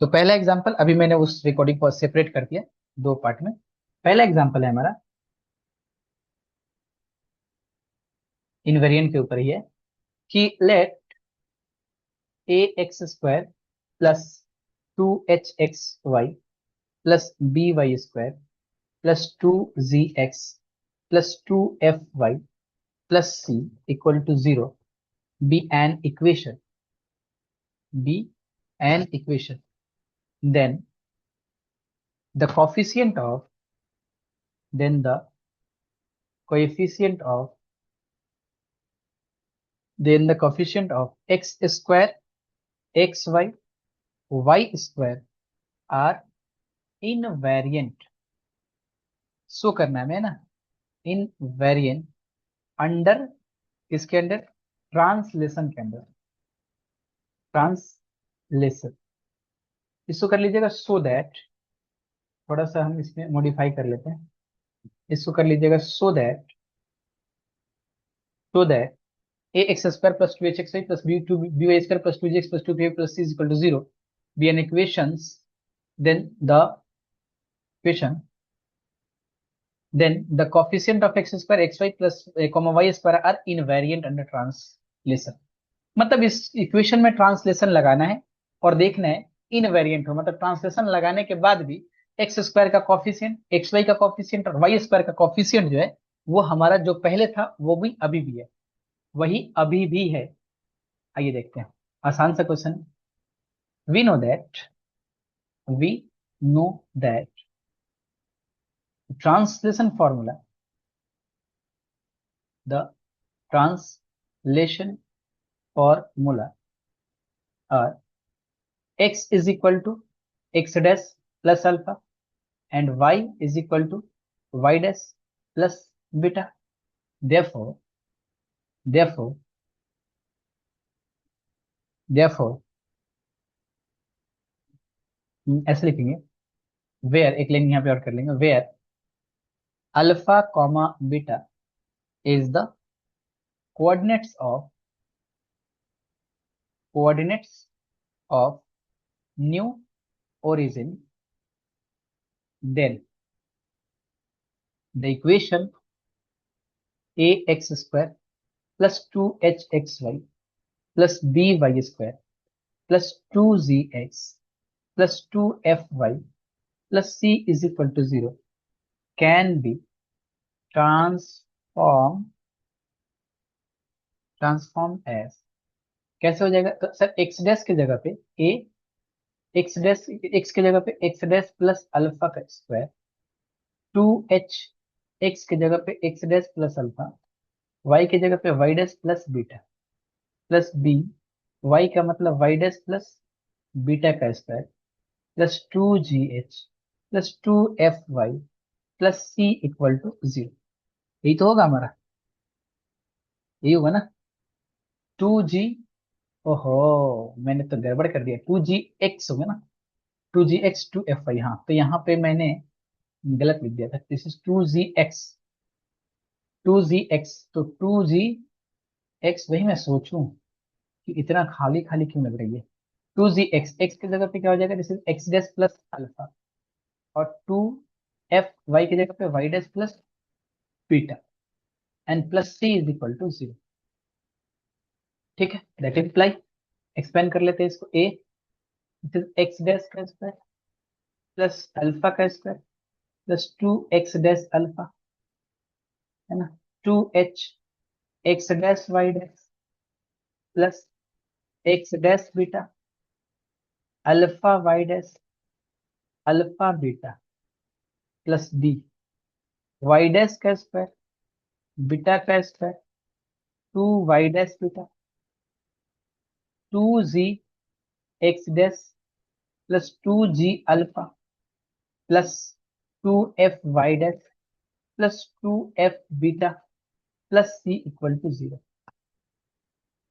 तो पहला एग्जांपल, अभी मैंने उस रिकॉर्डिंग को सेपरेट कर दिया दो पार्ट में। पहला एग्जांपल है हमारा इनवेरिएंट के ऊपर ही है कि let a x square plus 2hxy plus by² plus 2zx plus 2fy plus c equal to 0 be an equation, be an equation, then the coefficient of then the coefficient of then the coefficient of x square xy y square are invariant, show करना है हमें ना, invariant under, किसके under, translation के अंदर, translation. इसको कर लीजिएगा सो दैट, थोड़ा सा हम इसमें मॉडिफाई कर लेते हैं, इसको कर लीजिएगा so that a x square plus 2hxy plus B Y square plus 2gx plus 2py plus c equal to 0 be an equations, then the equation then the coefficient of x square xy plus comma y square are invariant under translation। मतलब इस equation में translation लगाना है और देखना है invariant हो, मतलब ट्रांसलेशन लगाने के बाद भी एक्स स्क्वायर का कॉफिशिएंट, एक्स वाई का कॉफिशिएंट और वाई स्क्वायर का कॉफिशिएंट जो है वो हमारा जो पहले था वो भी अभी भी है, वही अभी भी है। आइए देखते हैं, आसान सा question. We know that we know that translation formula, the translation formula are x is equal to x dash plus alpha and y is equal to y dash plus beta। therefore therefore therefore, ऐसे लिखेंगे, where, एक line यहाँ पे और कर लेंगे, where alpha comma beta is the coordinates of coordinates of new origin, then the equation ax square plus 2hxy plus by square plus 2zx plus 2fy plus c is equal to 0 can be transform transform as, कैसे हो जाएगा, तो sir x dash की जगह पे ए, x dash x की जगह पे एक्स डैश प्लस अल्फा का स्क्वायर, 2h एक्स की जगह पे x dash plus alpha, y की जगह पे y dash plus beta plus B, y का मतलब वाई डैश प्लस बीटा का square plus 2gh plus 2fy plus c equal to 0। यही तो होगा हमारा, यही होगा ना, 2g, ओहो मैंने तो गड़बड़ कर दिया, 2gx होगा ना, 2gx 2fy, हाँ तो यहाँ पे मैंने गलत लिख दिया था, दिस इज 2gx, 2gx, तो 2gx, वही मैं सोचूं कि इतना खाली खाली क्यों लग रही है। 2gx, एक्स की जगह पे क्या हो जाएगा, this is x dash plus alpha, और 2f वाई की जगह पे y dash plus beta and plus c is equal to 0। ठीक है, दैट इम्प्लाई, एक्सपेंड कर लेते हैं इसको, ए एक्स डैश का स्क्वायर प्लस अल्फा का square plus 2x dash alpha, है ना, 2h x dash Y dash plus x dash beta alpha Y dash alpha beta plus B, y dash का square beta का square 2y dash beta 2z x dash plus 2g alpha plus 2f y dash plus 2f beta plus c equal to 0।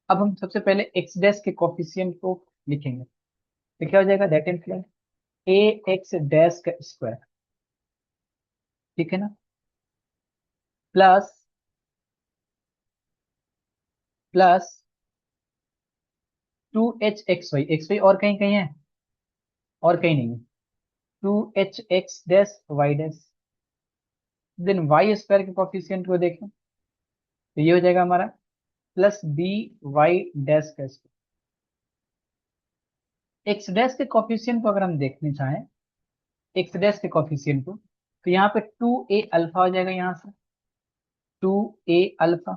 अब हम सबसे पहले x dash के coefficient को लिखेंगे, तो क्या हो जाएगा, that imply A x dash का स्क्वायर, ठीक है ना, plus plus 2h x Y और कहीं कहीं है, और कहीं नहीं है। 2h(x) (y) then y square के कॉफिशिएंट को देखें तो ये हो जाएगा हमारा प्लस बी वाई डैश का स्क्वायर। एक्स डैश के कॉफिशिएंट को अगर हम देखने चाहें, एक्स डैश के कॉफिशिएंट को, तो यहाँ पे 2a अल्फा हो जाएगा, यहाँ से 2a अल्फा।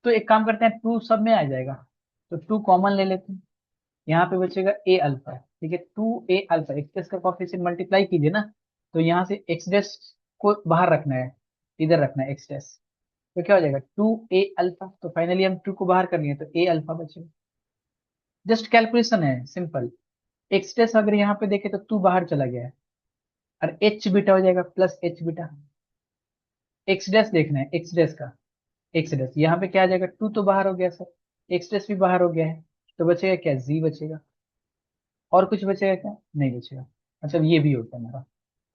तो एक काम करते हैं, 2 सब में आ जाएगा तो 2 कॉमन ले लेते हैं, यहाँ पे बचेगा ए अल्फा। ठीक है, 2a अल्फा, एक्स डैश का कॉफिशिएंट मल्टीप्लाई कीजिए ना, तो यहाँ से एक्स डैश को बाहर रखना है, इधर रखना है एक्स डैश, तो क्या हो जाएगा 2a अल्फा। तो फाइनली हम 2 को बाहर कर लिए तो ए अल्फा बचेगा। जस्ट कैलकुलेशन है, सिंपल। एक्स डैश अगर यहाँ पे देखे तो 2 बाहर चला गया है, और एच बीटा हो जाएगा plus H beta. X dash देखना है, एक्स डैश का, एक्स डैश यहाँ पे क्या आ जाएगा, 2 तो बाहर हो गया सर, एक्स डैश भी बाहर हो गया है, तो बचेगा क्या, जी बचेगा। और कुछ बचेगा क्या, नहीं बचेगा। अच्छा ये भी होता है हमारा।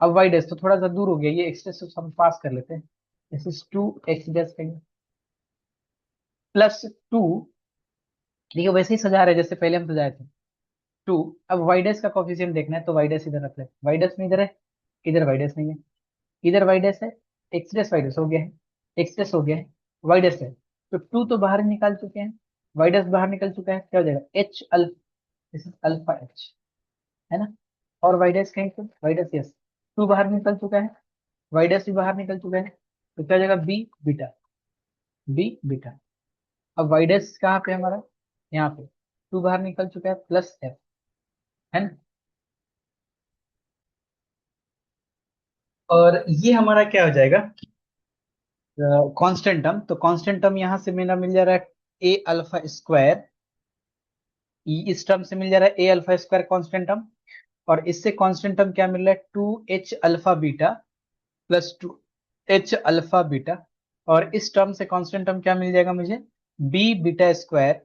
अब वाई डैश तो थोड़ा सा दूर हो गया, ये एक्स डैश हम पास कर लेते हैं, दिस इज 2x डैश कहेंगे प्लस 2। ठीक है, वैसे ही सजा रहे हैं जैसे पहले हम सजाए थे। 2। अब वाई डैश का कॉफिशिएंट देखना है तो वाई डैश इधर रख ले, वाई डैश में इधर है, इधर वाई डैश नहीं है, इधर वाई डैश है, एक्स डैश वाई डैश हो गया है, एक्स डैश हो गया है, वाई डैश है, तो 2 तो बाहर निकाल चुके हैं, वाई डैश बाहर निकल चुका है, क्या हो जाएगा H alpha, this is alpha H, है ना। और वाई डैश कहेंगे तो वाई डैश, यस, 2 बाहर निकल चुका है, वाई डैश भी बाहर निकल चुका है, तो क्या हो जाएगा बी बीटा, बी बीटा। अब वाई डैश कहाँ पे है हमारा, यहाँ पे 2 बाहर निकल चुका है प्लस एफ, है ना। और ये हमारा क्या हो जाएगा, कांस्टेंट टर्म। तो कांस्टेंट टर्म यहाँ से मेरा मिल जा रहा है ए अल्फा स्क्वायर, इस टर्म से मिल जा रहा है ए अल्फा स्क्वायर कांस्टेंट टर्म, और इससे कांस्टेंट टर्म क्या मिल रहा है, 2h alpha beta +2h alpha beta. और इस टर्म से कांस्टेंट टर्म क्या मिल जाएगा मुझे, बी बीटा स्क्वायर।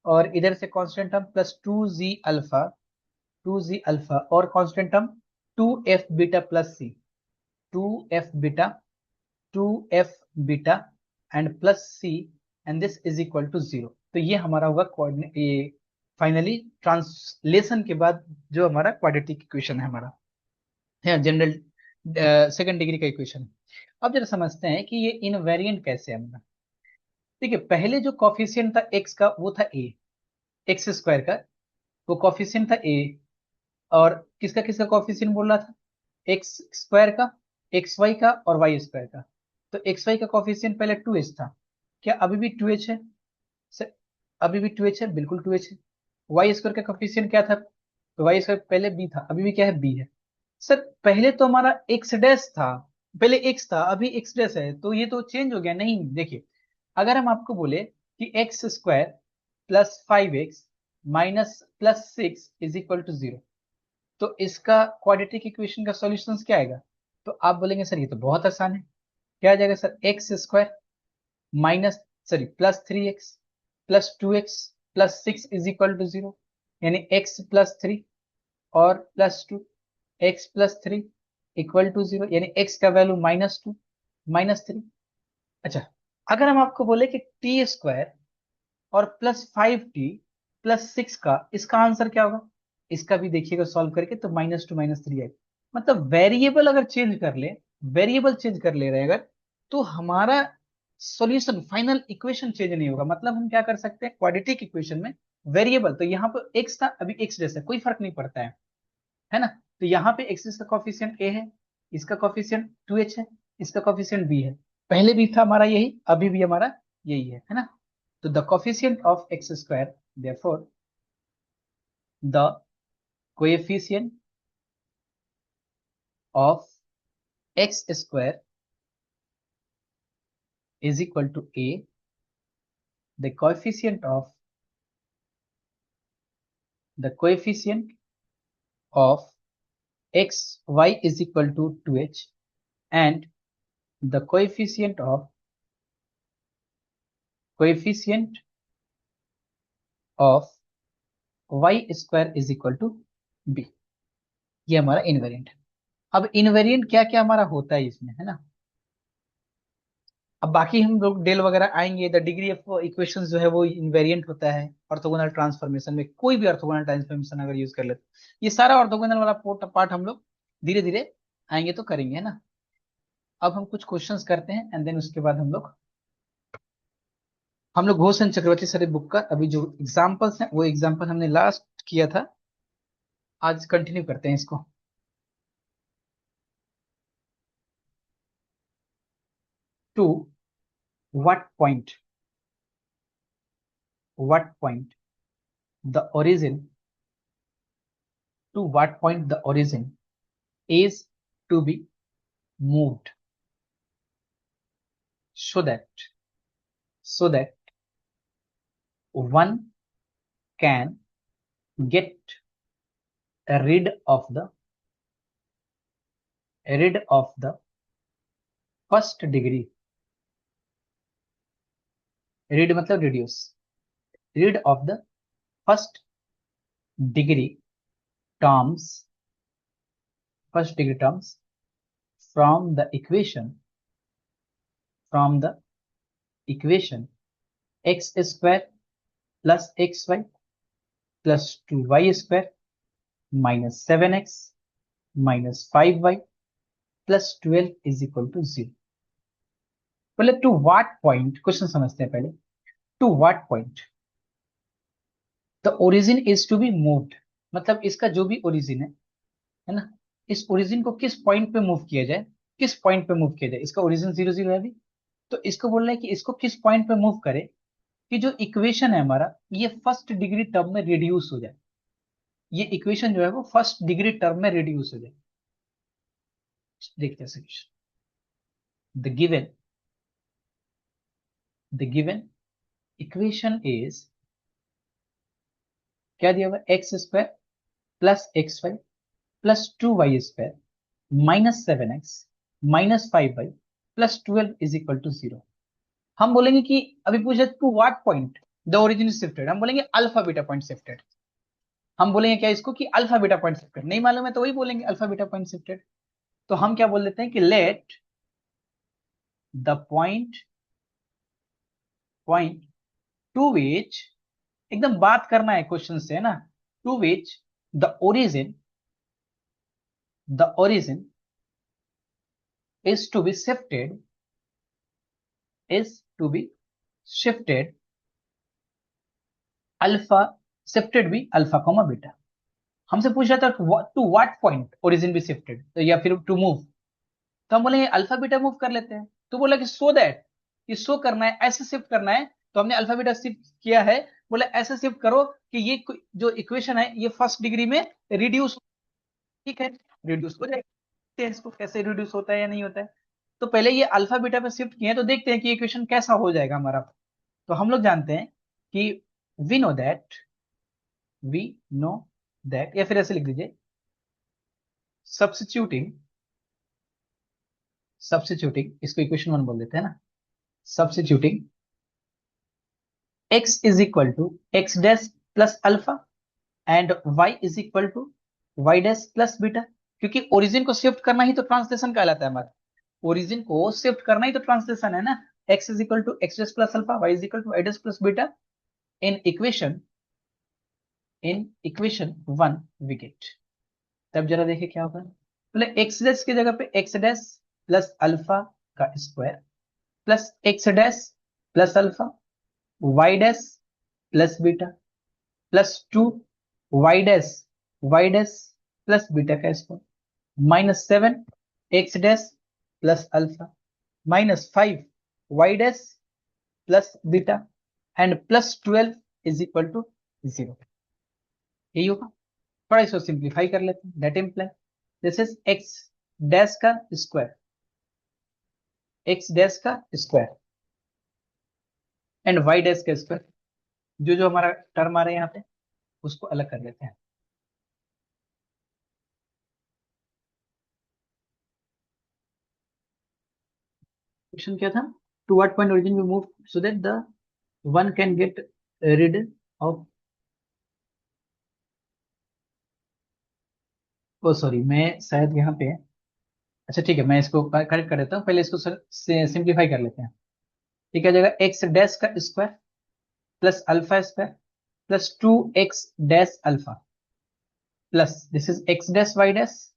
और इधर से कांस्टेंट टर्म +2z अल्फा और कांस्टेंट टर्म 2f बीटा+c, 2f beta, 2f beta and +c, and this is equal to 0। तो ये हमारा होगा कोऑर्डिनेट, ये फाइनली ट्रांसलेशन के बाद जो हमारा क्वाड्रेटिक इक्वेशन है हमारा, है जनरल सेकंड डिग्री का इक्वेशन। अब जरा समझते हैं कि ये इनवेरिएंट कैसे है हमारा। देखिए, पहले जो कॉफिशिएंट था एक्स का वो था ए, एक्स स्क्वायर का वो कॉफिशिएंट था ए, और किसका किसका कॉफिशिएंट बोल रहा था, एक्स स्क्वायर का, एक्स वाई का और वाई स्क्वायर का। तो एक्स वाई का कॉफिशिएंट पहले 2h था, क्या अभी भी 2h है सर, अभी भी 2h है, बिल्कुल 2h है। वाई स्क्वायर का कॉफिशिएंट क्या था, तो वाई स्क्वायर पहले बी था, अभी भी क्या है, बी है। सर पहले तो हमारा एक्स डैश था, पहले एक्स था अभी एक्स डैश है, तो ये तो चेंज हो गया, नहीं देखिए, अगर हम आपको बोले कि x² +5x -+6 = 0, तो इसका क्वाड्रेटिक इक्वेशन का सॉल्यूशन क्या आएगा, तो आप बोलेंगे सर ये तो बहुत आसान है, क्या आ जाएगा sir, x² minus, sorry, +3x +2x +6 = 0, यानी x+3 और +2, x+3 = 0, यानी x का वैल्यू -2 -3। अच्छा, अगर हम आपको बोले कि t² और +5t +6 का इसका आंसर क्या होगा, इसका भी देखिएगा सॉल्व करके, तो -2 -3 आएगा। मतलब वेरिएबल अगर चेंज कर ले, वेरिएबल चेंज कर ले रहे अगर, तो हमारा सॉल्यूशन फाइनल इक्वेशन चेंज नहीं होगा। मतलब हम क्या कर सकते हैं क्वाड्रेटिक इक्वेशन में, वेरिएबल तो यहाँ पर एक्स था, अभी एक्स जैसा कोई फर्क नहीं पड़ता है ना। तो यहाँ पे एक्स का कॉफिशिएंट ए है, इसका कॉफिशिएंट 2h है, इसका कॉफिशिएंट बी है, पहले भी था हमारा यही, अभी भी हमारा यही है ना। तो the coefficient of x², therefore the coefficient of x² is equal to a, the coefficient of xy is equal to 2h, and the coefficient of y² is equal to b। ये हमारा इनवेरिएंट है। अब invariant क्या क्या हमारा होता है इसमें, है ना। अब बाकी हम लोग डेल वगैरह आएंगे। द डिग्री ऑफ इक्वेशन जो है वो इनवेरिएंट होता है ऑर्थोगोनल ट्रांसफॉर्मेशन में, कोई भी ऑर्थोगोनल ट्रांसफॉर्मेशन अगर यूज कर ले तो। ये सारा ऑर्थोगोनल वाला पार्ट हम लोग धीरे धीरे आएंगे तो करेंगे, है ना। अब हम कुछ क्वेश्चंस करते हैं एंड देन उसके बाद हम लोग घोष चक्रवर्ती सर बुक का अभी जो एग्जाम्पल्स हैं वो एग्जाम्पल हमने लास्ट किया था, आज कंटिन्यू करते हैं इसको। To what point the origin to what point the origin is to be moved so that so that one can get rid of the first degree, rid मतलब reduce, rid of the first degree terms, from the equation x square plus xy plus 2y square minus 7x minus 5y plus 12 is equal to 0। पहले to what point question समझते हैं पहले। To what point the origin is to be moved, मतलब इसका जो भी origin है ना, इस ओरिजिन को किस पॉइंट पे मूव किया जाए, किस पॉइंट पे मूव किया जाए। इसका ओरिजिन 0 0 है अभी, तो इसको बोल रहा है कि इसको किस पॉइंट पे मूव करे कि जो इक्वेशन है हमारा ये फर्स्ट डिग्री टर्म में रिड्यूस हो जाए। ये इक्वेशन जो है वो फर्स्ट डिग्री टर्म में रिड्यूस हो जाए। देखते हैं solution. The given equation is, क्या दिया हुआ, x square plus x Y plus 2y square minus 7x minus 5y plus 12 is equal to 0। हम बोलेंगे कि अभी पूछे to what point the origin is shifted, हम बोलेंगे अल्फा बीटा पॉइंट शिफ्टेड। हम बोलेंगे क्या इसको कि अल्फा बीटा पॉइंट शिफ्टेड, नहीं मालूम है तो वही बोलेंगे अल्फा बीटा पॉइंट शिफ्टेड। तो हम क्या बोल देते हैं कि let the point to which, एकदम बात करना है क्वेश्चन से, है ना, to which the origin is to be shifted alpha, shifted भी अल्फा कॉमा बीटा। हमसे पूछ रहा था टू व्हाट पॉइंट ओरिजिन भी शिफ्टेड, तो या फिर टू मूव, तो हम बोलेंगे अल्फा बीटा मूव कर लेते हैं। तो बोला कि सो दैट, ये शो करना है, ऐसे शिफ्ट करना है, तो हमने अल्फा बीटा शिफ्ट किया है। बोला ऐसे शिफ्ट करो कि ये जो इक्वेशन है ये फर्स्ट डिग्री में रिड्यूस, ठीक है, रिड्यूस हो जाएगा। इसको कैसे रिड्यूस होता है या नहीं होता है, तो पहले ये अल्फा बीटा पे शिफ्ट किए हैं, तो देखते हैं कि इक्वेशन कैसा हो जाएगा हमारा। तो हम लोग जानते हैं कि we know that we know that, या फिर ऐसे लिख दीजिए, सब्स्टिट्यूटिंग सब्स्टिट्यूटिंग इसको इक्वेशन 1 बोल देते हैं ना। Substituting x is equal to x dash plus alpha and y is equal to y dash plus beta, क्योंकि ओरिजिन को शिफ्ट करना ही तो ट्रांसलेशन कहलाता है हमारा। ओरिजिन को शिफ्ट करना ही तो ट्रांसलेशन है ना। x is equal to x dash plus alpha, y is equal to y dash plus beta. In equation 1 we get, तब जरा देखिए क्या होगा। बोले एक्स डैश की जगह पे एक्स डैश प्लस अल्फा का square plus x dash plus alpha Y dash plus beta plus 2 Y dash plus beta का square minus 7 X dash plus alpha minus 5 Y dash plus beta and plus 12 is equal to 0। यही होगा। थोड़ा इसको simplify कर लेते हैं। That imply this is x dash का square and Y dash का स्क्वायर, जो जो हमारा टर्म आ रहा है यहाँ पे उसको अलग कर लेते हैं। क्वेश्चन क्या था, to what point origin we move so that the one can get rid of, oh sorry मैं शायद यहाँ पे, अच्छा ठीक है मैं इसको करेक्ट कर देता हूँ, पहले इसको सिंप्लीफाई कर लेते हैं। ठीक है, जगह एक्स डैश का square plus alpha square plus 2x dash alpha plus this is x dash Y dash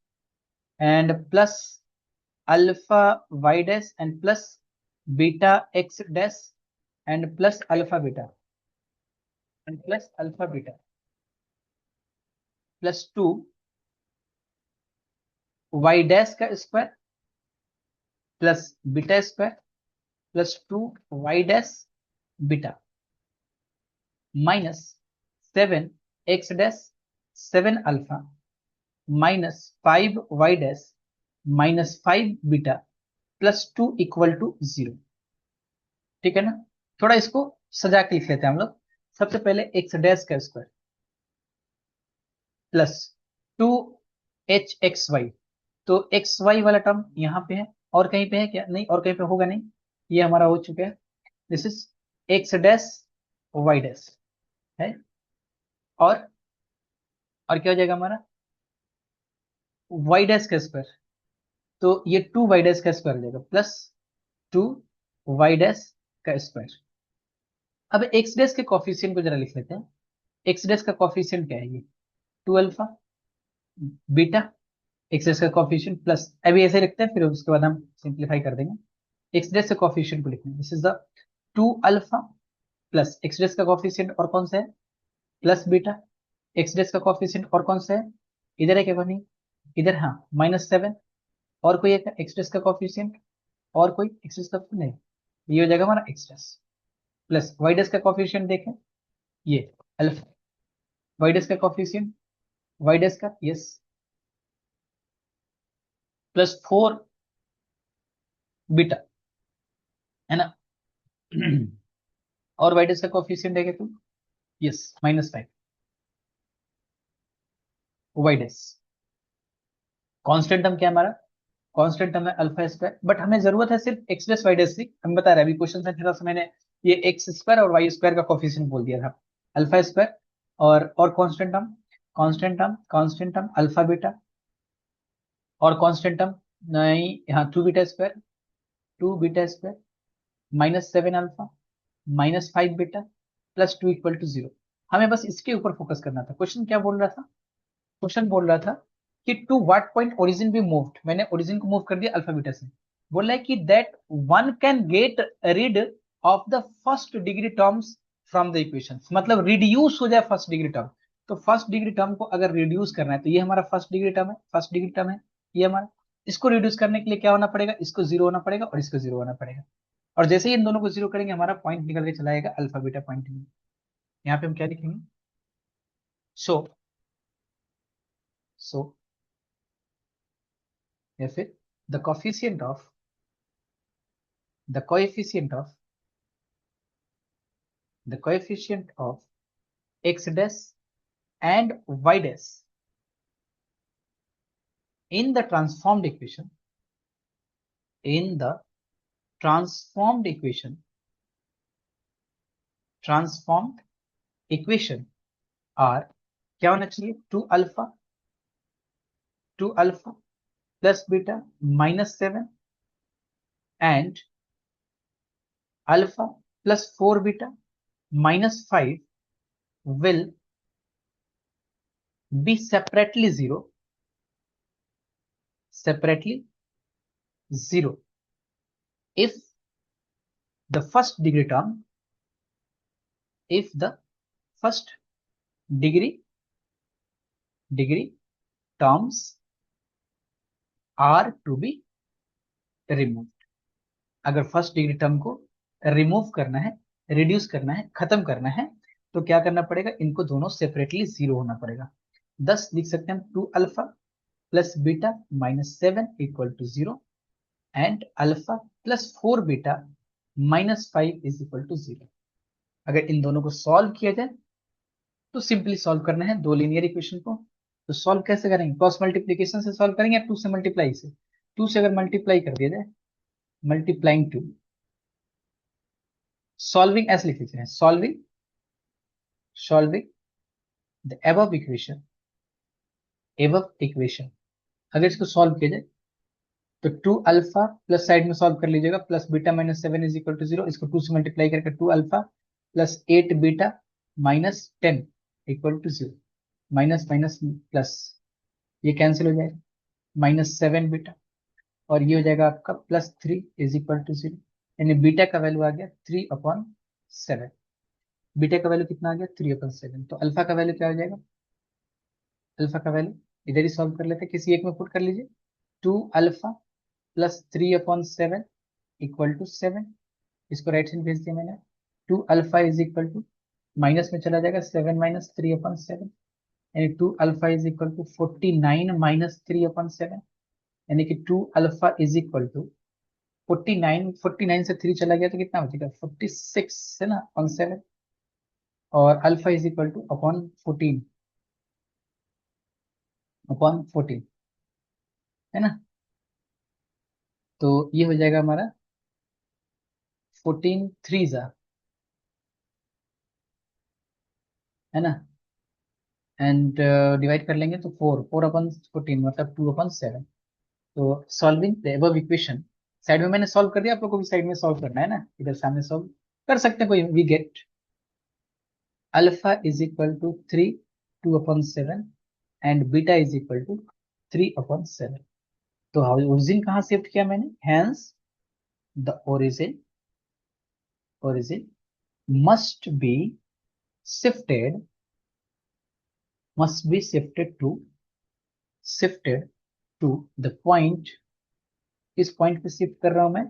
and plus alpha Y dash and plus beta X dash and plus alpha beta and plus alpha beta plus 2y dash का square plus beta square plus 2y dash beta minus 7x dash 7 alpha minus 5y dash minus 5 beta plus 2 equal to 0। ठीक है ना, थोड़ा इसको सजा के लिख लेते हैं हम लोग। सबसे पहले एक्स डैश का स्क्वायर प्लस 2h(xy), तो एक्स वाई वाला टर्म यहाँ पे है, और कहीं पे है क्या? नहीं, और कहीं पे होगा नहीं, ये हमारा हो चुका है। This is x dash Y dash है, और क्या हो जाएगा हमारा वाई डैश का स्क्वायर, तो ये 2y डैश का स्क्वायर हो जाएगा प्लस 2y डैश का स्क्वायर। अब एक्स डैश के कॉफिशिएंट को जरा लिख लेते हैं। एक्स डैश का कॉफिशिएंट क्या है? ये 2 अल्फा बीटा एक्स डैश का कॉफिशिएंट प्लस, अभी ऐसे लिखते हैं फिर उसके बाद हम सिंप्लीफाई कर देंगे। एक्स डैश के कॉफिशिएंट को लिखना है, this is the 2 alpha plus x dash का कॉफिशिएंट और कौन सा है? प्लस बीटा एक्स डैश का कॉफिशिएंट और कौन सा है? इधर है क्या? नहीं, इधर, हाँ, -7। और कोई है एक्स डैश का कॉफिशिएंट? और कोई एक्स डैश का नहीं, ये हो जाएगा हमारा x dash plus y dash का कॉफिशिएंट देखें, ये अल्फा वाई डैश का कॉफिशिएंट वाई डैश का, यस, प्लस 4 बीटा, है ना। और वाई डैश का कॉफिशिएंट देखे तो, yes, -5 Y dash. Constant term क्या है हमारा? कांस्टेंट टर्म है अल्फा स्क्वायर, बट हमें जरूरत है सिर्फ एक्स डैश वाई डैश की। हम बता रहे हैं अभी क्वेश्चन में थोड़ा सा मैंने ये एक्स स्क्वायर और वाई स्क्वायर का कॉफिशिएंट बोल दिया था, अल्फा स्क्वायर और कांस्टेंट टर्म अल्फा बीटा, और कांस्टेंट टर्म नहीं, यहाँ 2 beta square, 2 beta square -7 alpha -5 beta plus 2 equal to 0। हमें बस इसके ऊपर फोकस करना था। क्वेश्चन क्या बोल रहा था? क्वेश्चन बोल रहा था कि to what point origin be moved, मैंने ओरिजिन को मूव कर दिया अल्फा बीटा से। बोल रहा है कि that one can get rid of the first degree terms from the equation, मतलब रिड्यूस हो जाए फर्स्ट डिग्री टर्म। तो फर्स्ट डिग्री टर्म को अगर रिड्यूस करना है तो ये हमारा फर्स्ट डिग्री टर्म है, फर्स्ट डिग्री टर्म है ये हमारा। इसको रिड्यूस करने के लिए क्या होना पड़ेगा? इसको 0 होना पड़ेगा और इसको 0 होना पड़ेगा, और जैसे ही इन दोनों को 0 करेंगे हमारा पॉइंट निकल के चला जाएगा अल्फा बीटा पॉइंट में। यहाँ पे हम क्या लिखेंगे? सो सो या फिर the coefficient of the coefficient of the coefficient of x dash and y dash in the transformed equation, in the transformed equation transformed equation are क्या होना चाहिए? 2 alpha plus beta -7 and alpha plus 4 beta -5 will be separately 0 if the first degree term, if the first degree terms are to be removed। अगर first degree term को remove करना है, reduce करना है, खत्म करना है, तो क्या करना पड़ेगा? इनको दोनों सेपरेटली 0 होना पड़ेगा। 10 लिख सकते हैं हम 2 alpha plus beta -7 equal to 0 and alpha plus 4 beta -5 is equal to 0। अगर इन दोनों को सॉल्व किया जाए तो सिंपली सॉल्व करना है दो लीनियर इक्वेशन को। तो सॉल्व कैसे करेंगे? क्रॉस मल्टीप्लीकेशन से सॉल्व करेंगे या 2 से मल्टीप्लाई से? 2 से अगर मल्टीप्लाई कर दिया जाए, मल्टीप्लाइंग 2, सॉल्विंग ऐसे लिख लेते हैं, सॉल्विंग द एबव इक्वेशन अगर इसको सॉल्व किया जाए तो 2 अल्फा प्लस साइड में सॉल्व कर लीजिएगा, प्लस बीटा माइनस 7 = 0, इसको 2 से मल्टीप्लाई करके 2 alpha plus 8 beta minus 10 = 0, minus minus plus, ये कैंसिल हो जाएगा, -7 बीटा, और ये हो जाएगा आपका +3 = 0, यानी बीटा का वैल्यू आ गया 3/7। बीटा का वैल्यू कितना आ गया 3/7। तो अल्फा का वैल्यू क्या हो जाएगा, अल्फा का वैल्यू इधर ही सॉल्व कर लेते हैं, किसी एक में पुट कर लीजिए, 2 अल्फा प्लस 3/7 = 7, इसको राइट साइड भेज दिया मैंने। 2 अल्फा माइनस में चला जाएगा 7 - 3/7, यानी 2 अल्फा 49 - 3/7, यानी कि 2 अल्फा 49 से 3 चला गया तो कितना बचेगा 46 है ना, ऑन 7, और अल्फा अपॉन 14 है ना। तो ये हो जाएगा हमारा 14 3 है ना, एंड डिवाइड कर लेंगे तो 4 4/14 मतलब 2/7। तो solving the above equation, side में मैंने सॉल्व कर दिया, आप लोग को भी साइड में सॉल्व करना है ना, इधर सामने सॉल्व कर सकते हैं कोई, we get alpha 3 2/7 and beta 3/7। तो ओरिजिन कहाँ शिफ्ट किया मैंने, hence the origin must be shifted to the point, इस पॉइंट पे शिफ्ट कर रहा हूं मैं,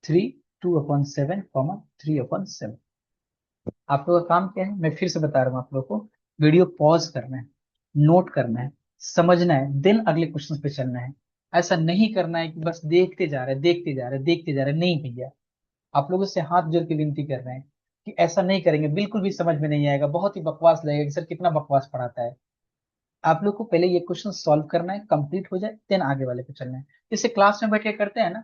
3 2/7 3/7। आप लोगों का काम क्या है, मैं फिर से बता रहा हूँ आप लोगों को, वीडियो पॉज करना है, नोट करना है, समझना है, देन अगले क्वेश्चन पे चलना है। ऐसा नहीं करना है कि बस देखते जा रहे देखते जा रहे देखते जा रहे, नहीं भैया, आप लोगों से हाथ जोड़ के विनती कर रहे हैं कि ऐसा नहीं करेंगे, बिल्कुल भी समझ में नहीं आएगा, बहुत ही बकवास लगेगा कि सर कितना बकवास पढ़ाता है। आप लोग को पहले ये क्वेश्चन सॉल्व करना है, कंप्लीट हो जाए, देन आगे वाले पे चलना है। जैसे क्लास में बैठ के करते हैं ना,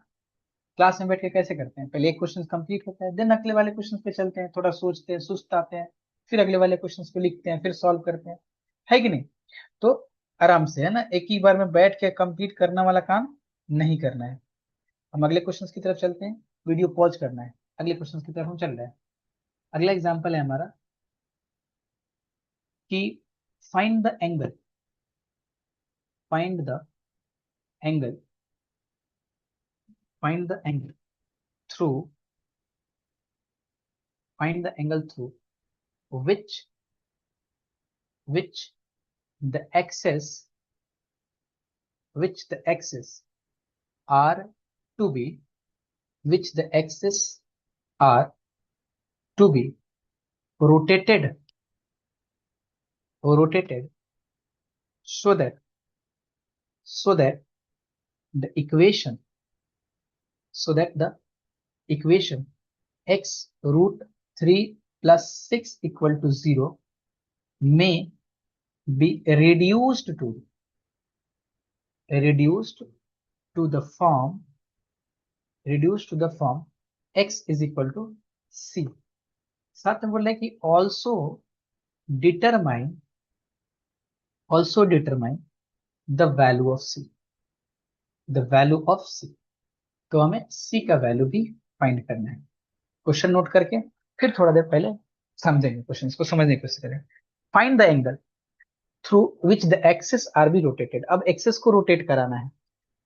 क्लास में बैठ के कैसे करते हैं, पहले एक क्वेश्चन कंप्लीट होता है, देन अगले वाले क्वेश्चन पे चलते हैं, थोड़ा सोचते हैं, सुस्त आते हैं, फिर अगले वाले क्वेश्चन पे लिखते हैं, फिर सॉल्व करते हैं, है कि नहीं। तो आराम से है ना, एक ही बार में बैठ के कंप्लीट करने वाला काम नहीं करना है। हम अगले क्वेश्चन की तरफ चलते हैं, वीडियो पॉज करना है, अगले क्वेश्चन की तरफ हम चल रहे हैं। अगला एग्जाम्पल है हमारा कि find the angle, find the angle find the angle through find the angle through which which the axis which the axis are to be which the axis are to be rotated rotated so that so that the equation so that the equation x root 3 plus 6 = 0 may be reduced to the form x is equal to c। साथ में बोल रहा है कि determine determine the value of c, तो हमें c का value भी फाइंड करना है। क्वेश्चन नोट करके फिर थोड़ा देर पहले समझेंगे, क्वेश्चन को समझने की कोशिश करें। Find the angle through which the axes are be rotated, अब एक्सेस को रोटेट कराना है।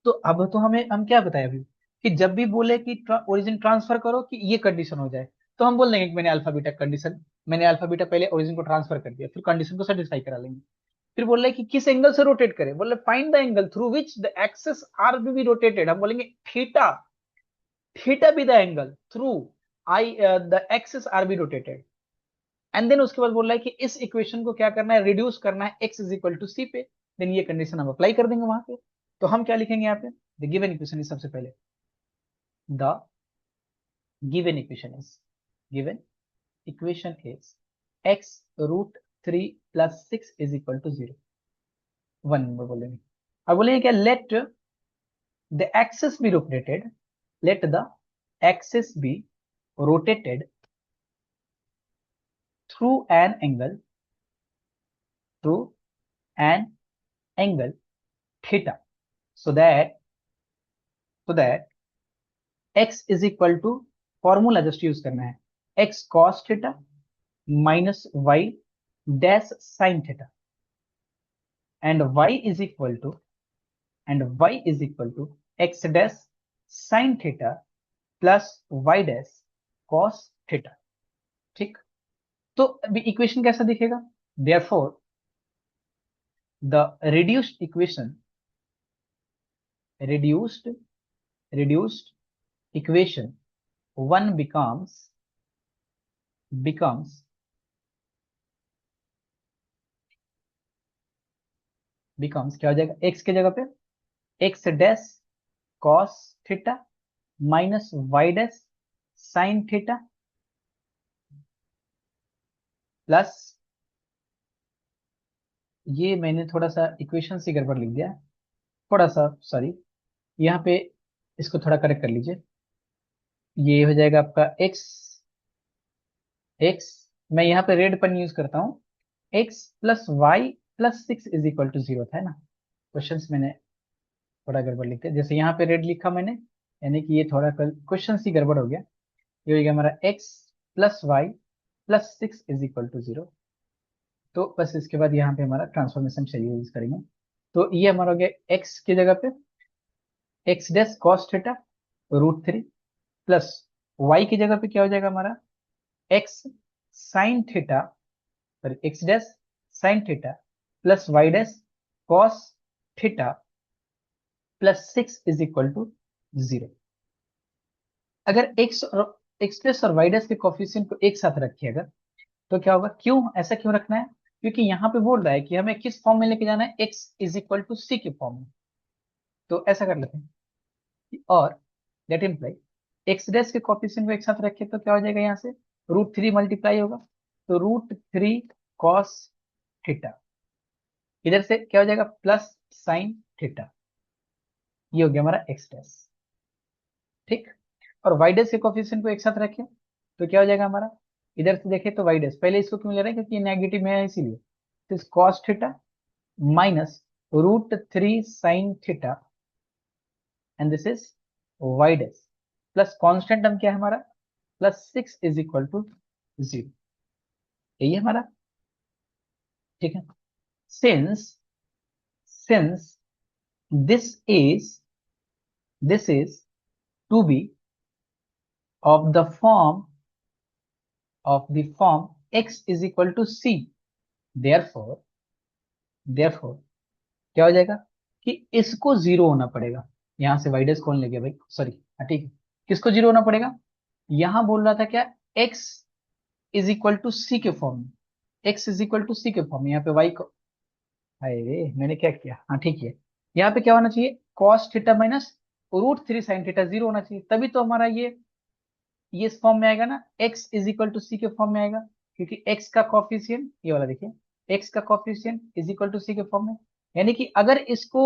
तो अब तो हम क्या बताए अभी, कि जब भी बोले कि ओरिजिन ट्रांसफर करो कि ये कंडीशन हो जाए, तो हम बोल देंगे कि मैंने अल्फा बीटा पहले ओरिजिन को ट्रांसफर कर दिया, फिर कंडीशन को सेटिस्फाई करा लेंगे। फिर बोल रहे कि किस एंगल से रोटेट करें, बोल रहे find the angle through which the axes are be rotated, हम बोलेंगे theta, theta be the angle through I the axes are be rotated. And then उसके बाद बोल रहा है कि इस इक्वेशन को क्या करना है, रिड्यूस करना है x इज इक्वल टू सी पे, देन ये कंडीशन हम अप्लाई कर देंगे वहां पे। तो हम क्या लिखेंगे यहाँ पे, द गिवन इक्वेशन इज, सबसे पहले the given equation is given equation is x root 3 plus 6 is equal to 0। 1 number बोलेंगे। अब बोलेंगे क्या, let the axes be rotated, let the axis be rotated through an angle through an angle theta so that तो that x is equal to, formula just use करना है, x cos theta minus y dash sine theta, and y is equal to, x dash sine theta plus y dash cos theta. ठीक, तो अभी equation कैसा दिखेगा? Therefore the reduced equation, reduced reduced equation 1 becomes क्या हो जाएगा? x के जगह पे x dash cos theta minus y dash sine theta plus, ये मैंने थोड़ा सा इक्वेशन से गड़बड़ लिख दिया, थोड़ा सा सॉरी, यहाँ पे इसको थोड़ा करेक्ट कर लीजिए। ये हो जाएगा आपका x, मैं यहाँ पे रेड पेन यूज करता हूँ, x प्लस y plus 6 is equal to 0 था, है ना? क्वेश्चन मैंने थोड़ा गड़बड़ लिखते हैं, जैसे यहाँ पे रेड लिखा मैंने, यानी कि ये थोड़ा क्वेश्चन ही गड़बड़ हो गया। ये हो गया हमारा x प्लस y plus 6 is equal to 0। तो बस इसके बाद यहाँ पे हमारा ट्रांसफॉर्मेशन चाहिए यूज करेंगे। तो ये हमारा हो गया x की जगह पे x dash cos theta √3 plus y की जगह पे क्या हो जाएगा हमारा x sine theta, x dash sine theta plus y dash cos theta plus 6 is equal to 0। अगर एक्स प्लस और वाई डैश के कोफिशिएंट को एक साथ रखिएगा तो क्या होगा? क्यों ऐसा क्यों रखना है? क्योंकि यहाँ पे बोल रहा है कि हमें किस फॉर्म में लेके जाना है, x is equal to C के फॉर्म में। तो ऐसा कर लेते हैं, और दैट इम्प्लाई एक्स डैश के कोफिशिएंट को एक साथ रखे तो क्या हो जाएगा? यहाँ से √3 मल्टीप्लाई होगा, तो √3 कॉस थीटा, इधर से क्या हो जाएगा? Plus sine theta. ये हो गया हमारा एक्स डैश। ठीक, और वाई डैश के कोफिशिएंट को एक साथ रखें तो क्या हो जाएगा हमारा? इधर से देखें तो वाई डैश, पहले इसको क्यों ले रहे हैं? क्योंकि ये नेगेटिव में है इसीलिए। तो cos theta minus √3 sine theta, and this is y dash plus constant term क्या है हमारा? Plus 6 is equal to 0। यही है हमारा। ठीक है, since since this is to be of the form x is equal to c, therefore क्या हो जाएगा कि इसको 0 होना पड़ेगा। यहां से वाइडस कौन ले गया भाई? सॉरी, ठीक है, किसको 0 होना पड़ेगा? यहां बोल रहा था क्या? x is equal to C के फॉर्म में, यहाँ पे y को, अरे मैंने क्या किया, हाँ ठीक है, यहाँ पे क्या होना चाहिए? Cos theta minus √3 sine theta 0 होना चाहिए, तभी तो हमारा ये इस फॉर्म में आएगा ना, x is equal to C के फॉर्म में आएगा, क्योंकि x का कॉफिशिएंट ये वाला देखिए, x का coefficient is equal to C के फॉर्म में, यानी कि अगर इसको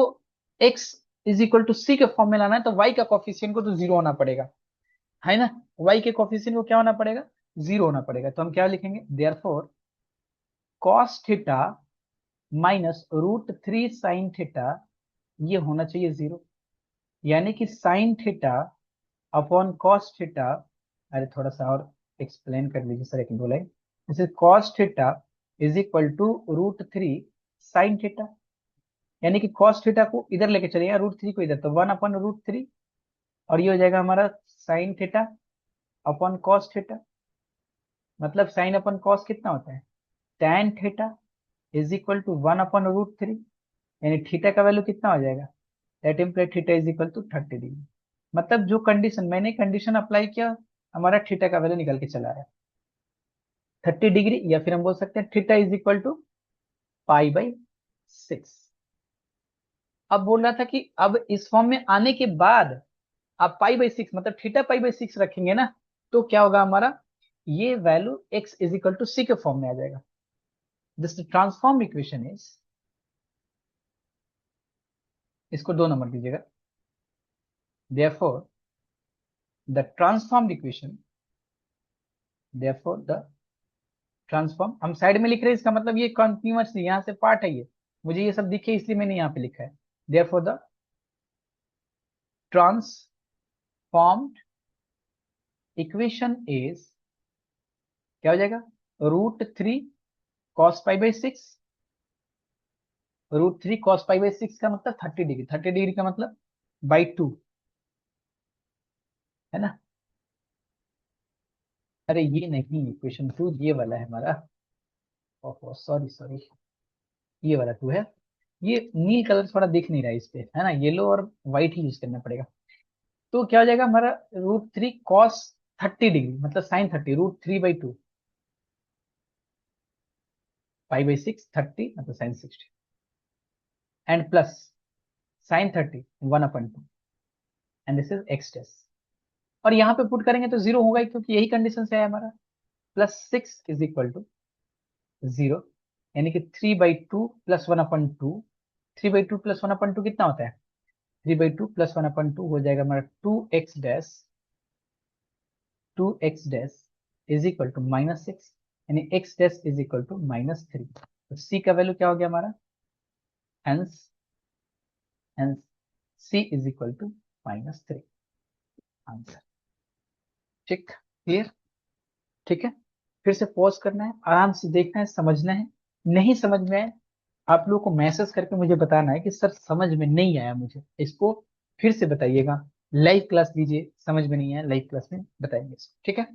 x is equal to C के फॉर्म में लाना है तो y का कॉफिशिएंट को तो 0 होना पड़ेगा, है ना? y के कॉफिशिएंट को क्या होना पड़ेगा? 0 होना पड़ेगा। तो हम क्या लिखेंगे? Therefore cos theta minus √3 sine theta, ये होना चाहिए 0, यानी कि sign theta upon cos theta, अरे थोड़ा सा और एक्सप्लेन कर लीजिए सर, एक दो लाइन। जैसे cos theta is equal to √3 sine theta, यानी कि कॉस थीटा को इधर लेके चलिए, √3 को इधर, तो 1/√3, और ये हो जाएगा हमारा sine theta upon cos theta, मतलब साइन अपॉन कॉस कितना होता है? tan theta is equal to 1/√3, यानी थीटा का वैल्यू कितना हो जाएगा? That imply theta is equal to 30 degree. मतलब जो कंडीशन मैंने कंडीशन अप्लाई किया, हमारा थीटा का वैल्यू निकल के चला आया 30 डिग्री, या फिर हम बोल सकते हैं थीटा इज इक्वल टू π/6। अब बोल रहा था कि अब इस फॉर्म में आने के बाद आप π/6 मतलब थीटा π/6 रखेंगे ना, तो क्या होगा हमारा? ये value x is equal to C के फॉर्म में आ जाएगा। दिस ट्रांसफॉर्म इक्वेशन इज, इसको 2 नंबर दीजिएगा, therefore the transformed equation, the transform, हम साइड में लिख रहे हैं, इसका मतलब ये कंटिन्यूअस यहाँ से पार्ट है, ये मुझे ये सब दिखे इसलिए मैंने यहाँ पे लिखा है। Therefore the transformed equation is क्या हो जाएगा, √3 cos π/6। √3 cos π/6 का मतलब 30 डिग्री, 30 डिग्री का मतलब /2 है ना। अरे ये नहीं, इक्वेशन 2 ये वाला है हमारा। ओहो सॉरी सॉरी, ये वाला 2 है। ये नील कलर थोड़ा दिख नहीं रहा है इस पे, है ना, येलो और व्हाइट ही यूज करना पड़ेगा। तो क्या हो जाएगा हमारा, √3 cos 30 डिग्री मतलब sin 30, √3/2 π/6 30 मतलब sin 60, and plus sin 30 1/2, and this is x dash. और यहाँ पे पुट करेंगे तो जीरो होगा ही, क्योंकि यही कंडीशन से है हमारा। +6 इज इक्वल टू 0, यानी कि 3/2 + 1/2। 3/2 + 1/2 कितना होता है, 3/2 + 1/2 हो जाएगा हमारा 2x dash, 2x dash is equal to -6, यानी x dash is equal to -3। तो c का वैल्यू क्या हो गया हमारा, hence hence c is equal to -3 answer. ठीक, क्लियर, ठीक है। फिर से पॉज करना है, आराम से देखना है, समझना है। नहीं समझ में आए, आप लोगों को मैसेज करके मुझे बताना है कि सर समझ में नहीं आया, मुझे इसको फिर से बताइएगा। लाइव क्लास लीजिए, समझ में नहीं आया लाइव क्लास में बताएंगे इसको, ठीक है।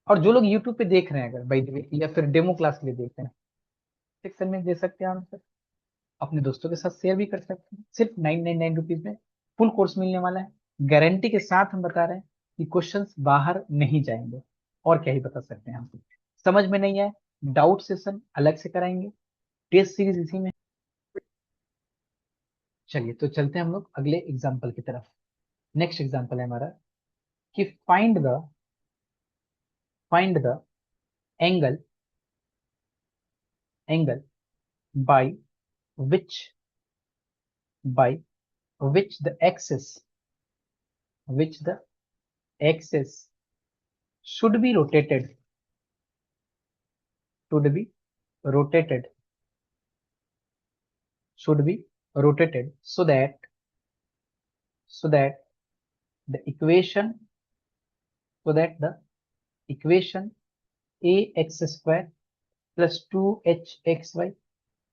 और जो लोग यूट्यूब पे देख रहे हैं अगर बाई द वे, या फिर डेमो क्लास के लिए देख रहे हैं, सेक्शन में दे सकते हैं आंसर, अपने दोस्तों के साथ शेयर भी कर सकते हैं। सिर्फ 999 रुपीज में फुल कोर्स मिलने वाला है, गारंटी के साथ हम बता रहे हैं कि क्वेश्चंस बाहर नहीं जाएंगे। और क्या ही बता सकते हैं हम। समझ में नहीं आए, डाउट सेशन अलग से कराएंगे, टेस्ट सीरीज इसी में। चलिए तो चलते हैं हम लोग अगले एग्जाम्पल की तरफ। नेक्स्ट एग्जाम्पल है हमारा कि find the angle angle by which by which the axis should be rotated should be rotated should be rotated so that the equation ax square plus 2hxy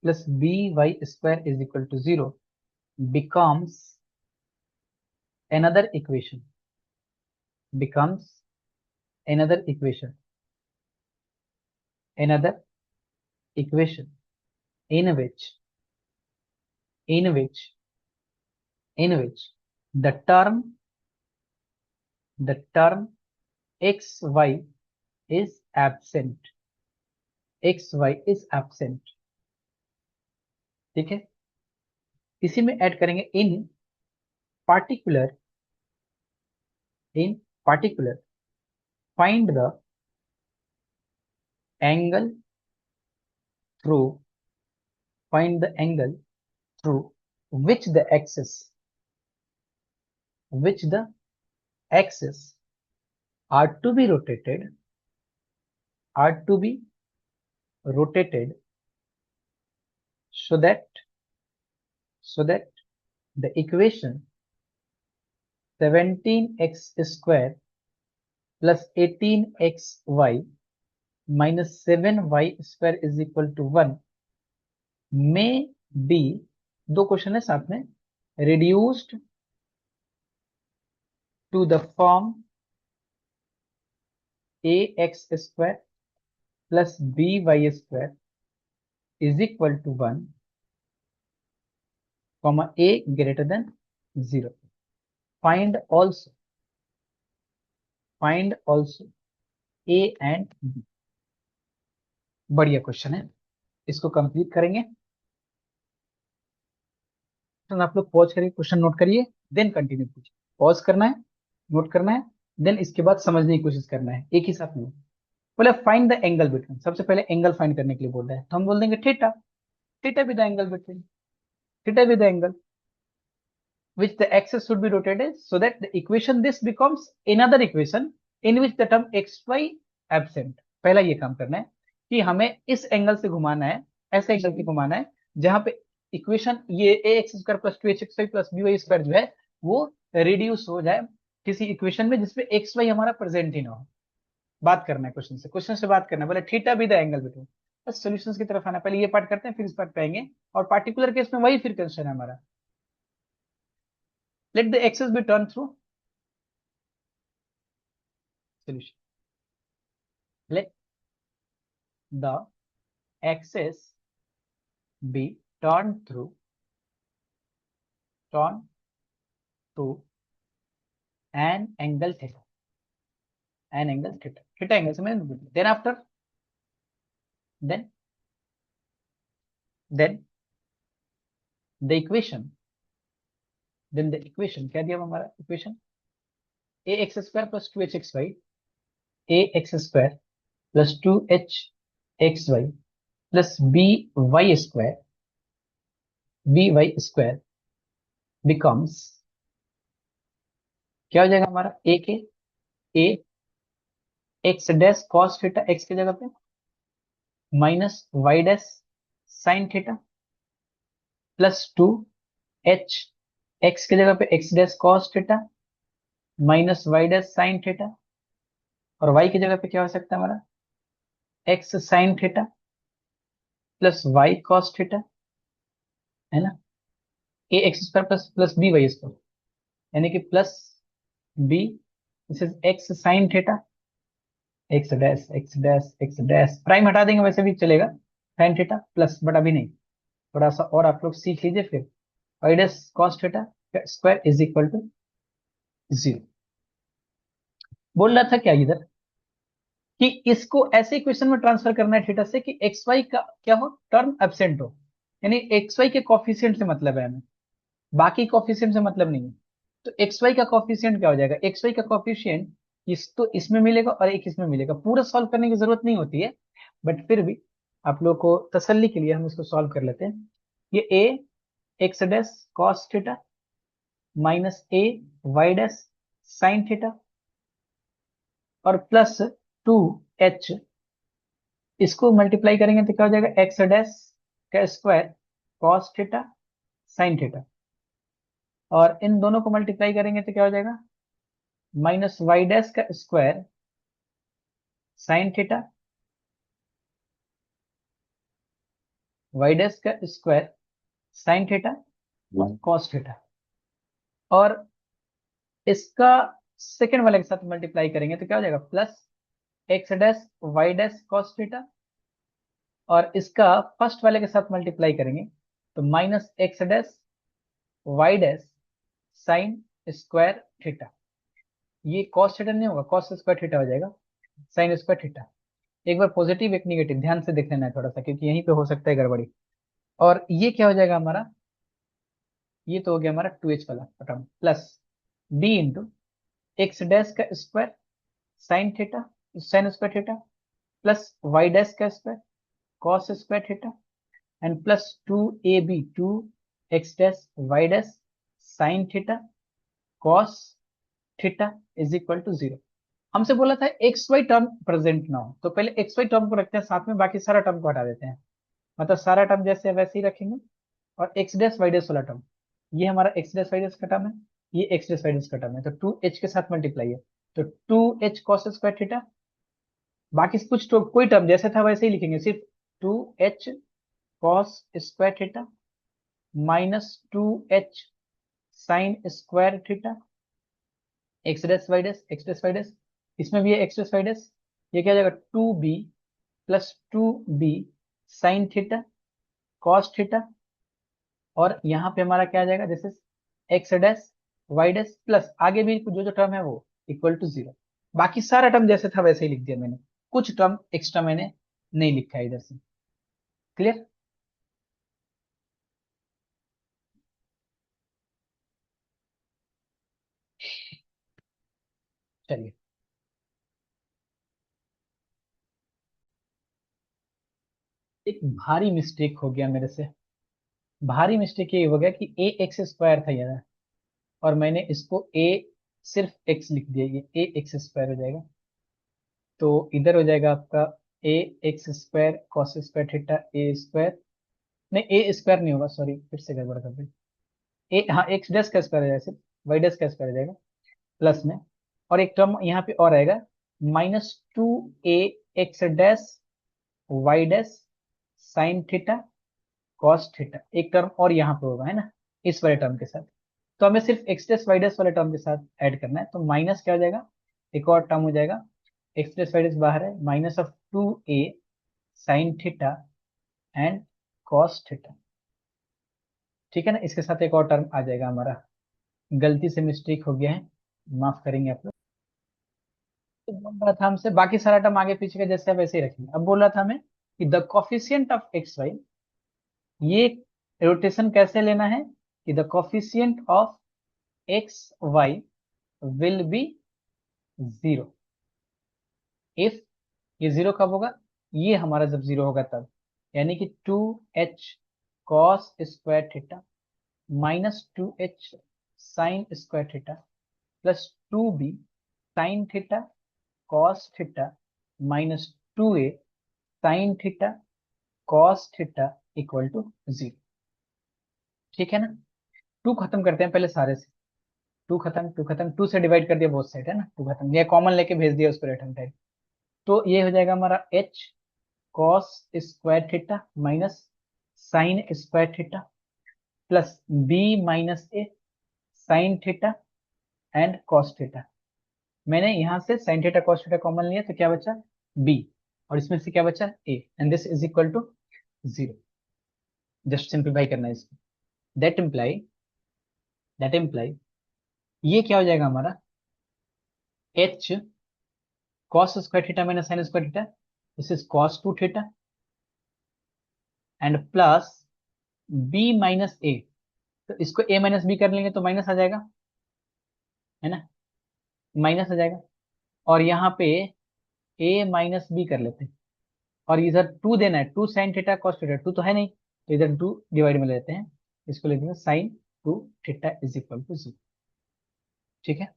plus by square is equal to 0 becomes another equation becomes another equation another equation in which in which in which the term xy is absent xy is absent। ठीक है, इसी में add करेंगे particular in particular find the angle through find the angle through which the axis are to be rotated so that the equation 17x square plus 18xy minus 7y square is equal to 1 may be, दो question है साथ में, reduced to the form ax square plus by square is equal to 1 comma a greater than 0। find also a and b। बढ़िया question है, इसको complete करेंगे। तो आप लोग पॉज करिए, क्वेश्चन नोट करिए, देन कंटिन्यू कीजिए। पॉज करना है, नोट करना है, देन इसके बाद समझने की कोशिश करना है, एक ही साथ नहीं। बोले फाइंड द एंगल बिटवीन, सबसे पहले एंगल फाइंड करने के लिए बोल रहा है, तो हम बोल देंगे थीटा। थीटा भी द एंगल बिटवीन, थीटा भी the angle which the axis should be rotated so that the equation this becomes another equation in which the term xy absent। पहला ये काम करना है कि हमें इस एंगल से घुमाना है, ऐसे एंगल से घुमाना है जहां पे इक्वेशन ये ax square plus 2hxy plus by square जो है वो रिड्यूस हो जाए किसी इक्वेशन में जिसमें एक्स वाई हमारा प्रेजेंट ही ना हो। बात करना है क्वेश्चन से बात करना है, बोले theta be the angle between. बस सॉल्यूशंस की तरफ आना, पहले ये पार्ट करते हैं फिर इस पार्ट पे आएंगे। और पार्टिकुलर केस में वही फिर क्वेश्चन है हमारा, let the axes be turn through solution. Let the axes be turn through turn to an angle theta, an angle theta, theta angle से मैं then after then then the equation, then the equation क्या दिया हमारा equation, A x square plus two H X Y, A x square plus two H X Y plus B Y square becomes, क्या हो जाएगा हमारा, A के ए x dash cos theta x की जगह पे minus y dash sine theta plus two H x की जगह पे x dash cos theta minus y dash sine theta, और वाई की जगह पे क्या हो सकता है हमारा, x sine theta plus y cos theta, है ना, a x square plus plus B Y square, यानी कि plus b, this is x sine theta x dash x dash x dash, prime हटा देंगे वैसे भी चलेगा, साइन थीटा प्लस, बट अभी नहीं, थोड़ा सा और आप लोग सीख लीजिए फिर, y dash cos theta square is equal to zero. बोल रहा था क्या इधर, कि इसको ऐसे इक्वेशन में ट्रांसफर करना है थीटा से कि एक्स वाई का क्या हो, टर्म एब्सेंट हो, यानी एक्स वाई के कॉफिशिएंट से मतलब है हमें, बाकी कॉफिशिएंट से मतलब नहीं है। तो एक्स वाई का कॉफिशिएंट क्या हो जाएगा, एक्स वाई का कॉफिशिएंट इस तो इसमें मिलेगा और एक इसमें मिलेगा, पूरा सॉल्व करने की जरूरत नहीं होती है, बट फिर भी आप लोग को तसल्ली के लिए हम इसको सॉल्व कर लेते हैं। ये a x dash cos theta minus a y dash sine theta और प्लस टू एच, इसको मल्टीप्लाई करेंगे तो क्या हो जाएगा, एक्स डैश का square cos theta sine theta, और इन दोनों को मल्टीप्लाई करेंगे तो क्या हो जाएगा, माइनस वाई डैश का square sine theta, y dash का square sine theta cos theta, और इसका सेकेंड वाले के साथ मल्टीप्लाई करेंगे तो क्या हो जाएगा, plus x dash Y dash cos theta, और इसका फर्स्ट वाले के साथ मल्टीप्लाई करेंगे तो minus x dash Y dash sine square theta, ये कॉस थीटा नहीं होगा, कॉस स्क्वायर थीटा हो जाएगा, साइन स्क्वायर थीटा। एक बार पॉजिटिव एक निगेटिव ध्यान से देख लेना है थोड़ा सा, क्योंकि यहीं पे हो सकता है गड़बड़ी। और ये क्या हो जाएगा हमारा, ये तो हो गया हमारा टू एच वाला term, plus b into x dash का square sine theta sine square theta plus y dash का square cos square theta and plus two a b two x dash Y dash sine theta cos theta is equal to zero. हमसे बोला था x Y term present ना हो, तो पहले x Y term को रखते हैं साथ में, बाकी सारा टर्म को हटा देते हैं, मतलब सारा टर्म जैसे है वैसे ही रखेंगे। और एक्स डैश वाई डैश वाला टर्म, ये हमारा एक्स डैश वाई डैश का टर्म है, ये एक्स डैश वाई डैश का टर्म है, तो टू एच के साथ मल्टीप्लाई है, तो two h cos square theta, बाकी कुछ तो कोई टर्म जैसे था वैसे ही लिखेंगे, सिर्फ two h cos square theta minus two h sine square theta x dash Y dash x dash Y dash, इसमें भी है एक्स डैश वाई डैश, ये क्या हो जाएगा two b plus two b sine theta cos theta, और यहाँ पे हमारा क्या आ जाएगा, this is x dash Y dash plus आगे भी जो जो टर्म है वो इक्वल टू जीरो। बाकी सारा टर्म जैसे था वैसे ही लिख दिया मैंने, कुछ टर्म एक्स्ट्रा मैंने नहीं लिखा है इधर से। क्लियर, चलिए। एक भारी मिस्टेक हो गया मेरे से, भारी मिस्टेक ये हो गया कि ए एक्स स्क्वायर था यार, और मैंने इसको ए सिर्फ एक्स लिख दिया, ये ए एक्स स्क्वायर हो जाएगा, तो इधर हो जाएगा आपका a x square cos square theta a square, नहीं ए स्क्वायर नहीं होगा, सॉरी फिर से गड़बड़ कर दी, ए हाँ एक्स डैश का स्क्वायर है सिर्फ, वाई डैश का स्क्वायर आ जाएगा प्लस में, और एक टर्म यहाँ पे और आएगा -2a(x) y dash sine theta cos theta, एक टर्म और यहाँ पे होगा, है ना, इस वाले टर्म के साथ। तो हमें सिर्फ एक्स डैश वाई डैश वाले टर्म के साथ ऐड करना है, तो माइनस क्या हो जाएगा, एक और टर्म हो जाएगा, एक्स डैश वाई डैश बाहर है, -2a sine theta and cos theta. ठीक है ना, इसके साथ एक और टर्म आ जाएगा हमारा, गलती से मिस्टेक हो गया है, माफ करेंगे आप लोग। तो बोल रहा था हमसे बाकी सारा टर्म आगे पीछे का जैसे है वैसे ही रखेंगे। अब बोल रहा था हमें कि the coefficient of x y, ये रोटेशन कैसे लेना है कि the coefficient of x y will be 0 if, ये 0 कब होगा, ये हमारा जब 0 होगा तब, यानी कि 2h cos square theta -2h sine square theta plus 2b sine theta cos theta -2a sine theta cos theta equal to 0। ठीक है ना, टू खत्म करते हैं पहले सारे से, टू खत्म, टू से डिवाइड कर दिया बोथ साइड, है ना, टू खत्म, ये कॉमन लेके भेज दिया उसको राइट हैंड साइड। तो ये हो जाएगा हमारा h cos square theta minus sign square theta plus b - a sign theta and cos theta. मैंने यहां से sign theta cos theta common लिया तो क्या बचा, b, और इसमें से क्या बचा, a, and this is equal to 0। Just simplify करना है इसको, दैट इम्प्लाई, ये क्या हो जाएगा हमारा, h cos square theta minus sign square theta, this is cos 2 theta and plus b - a, तो इसको a - b कर लेंगे तो माइनस आ जाएगा, है ना, माइनस आ जाएगा, और यहाँ पे a - b कर लेते हैं, और इधर 2 देना है, 2 साइन थीटा कॉस थीटा, 2 तो है नहीं, तो इधर 2 डिवाइड में लेते हैं, इसको लिख देंगे sine 2 theta is equal to 0। ठीक है,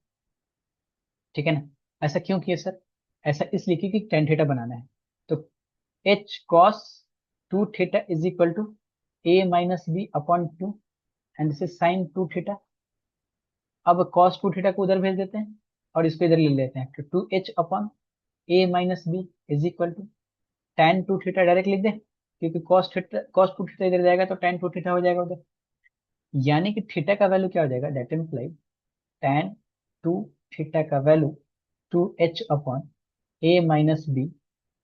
ठीक है ना, ऐसा क्यों किया सर, ऐसा इसलिए क्योंकि टेन थीटा बनाना है, तो h cos 2 theta is equal to a - b upon 2 and this is sine 2 theta. अब cos 2 थीटा को उधर भेज देते हैं और इसको इधर ले लेते हैं, तो 2h upon a - b is equal to tan 2 theta direct लिख दे, क्योंकि cos 2 थीटा इधर जाएगा तो tan 2 थीटा हो जाएगा उधर, यानी कि थीटा का वैल्यू क्या हो जाएगा, दैट इम्प्लाई tan 2 थीटा का value 2h upon a - b,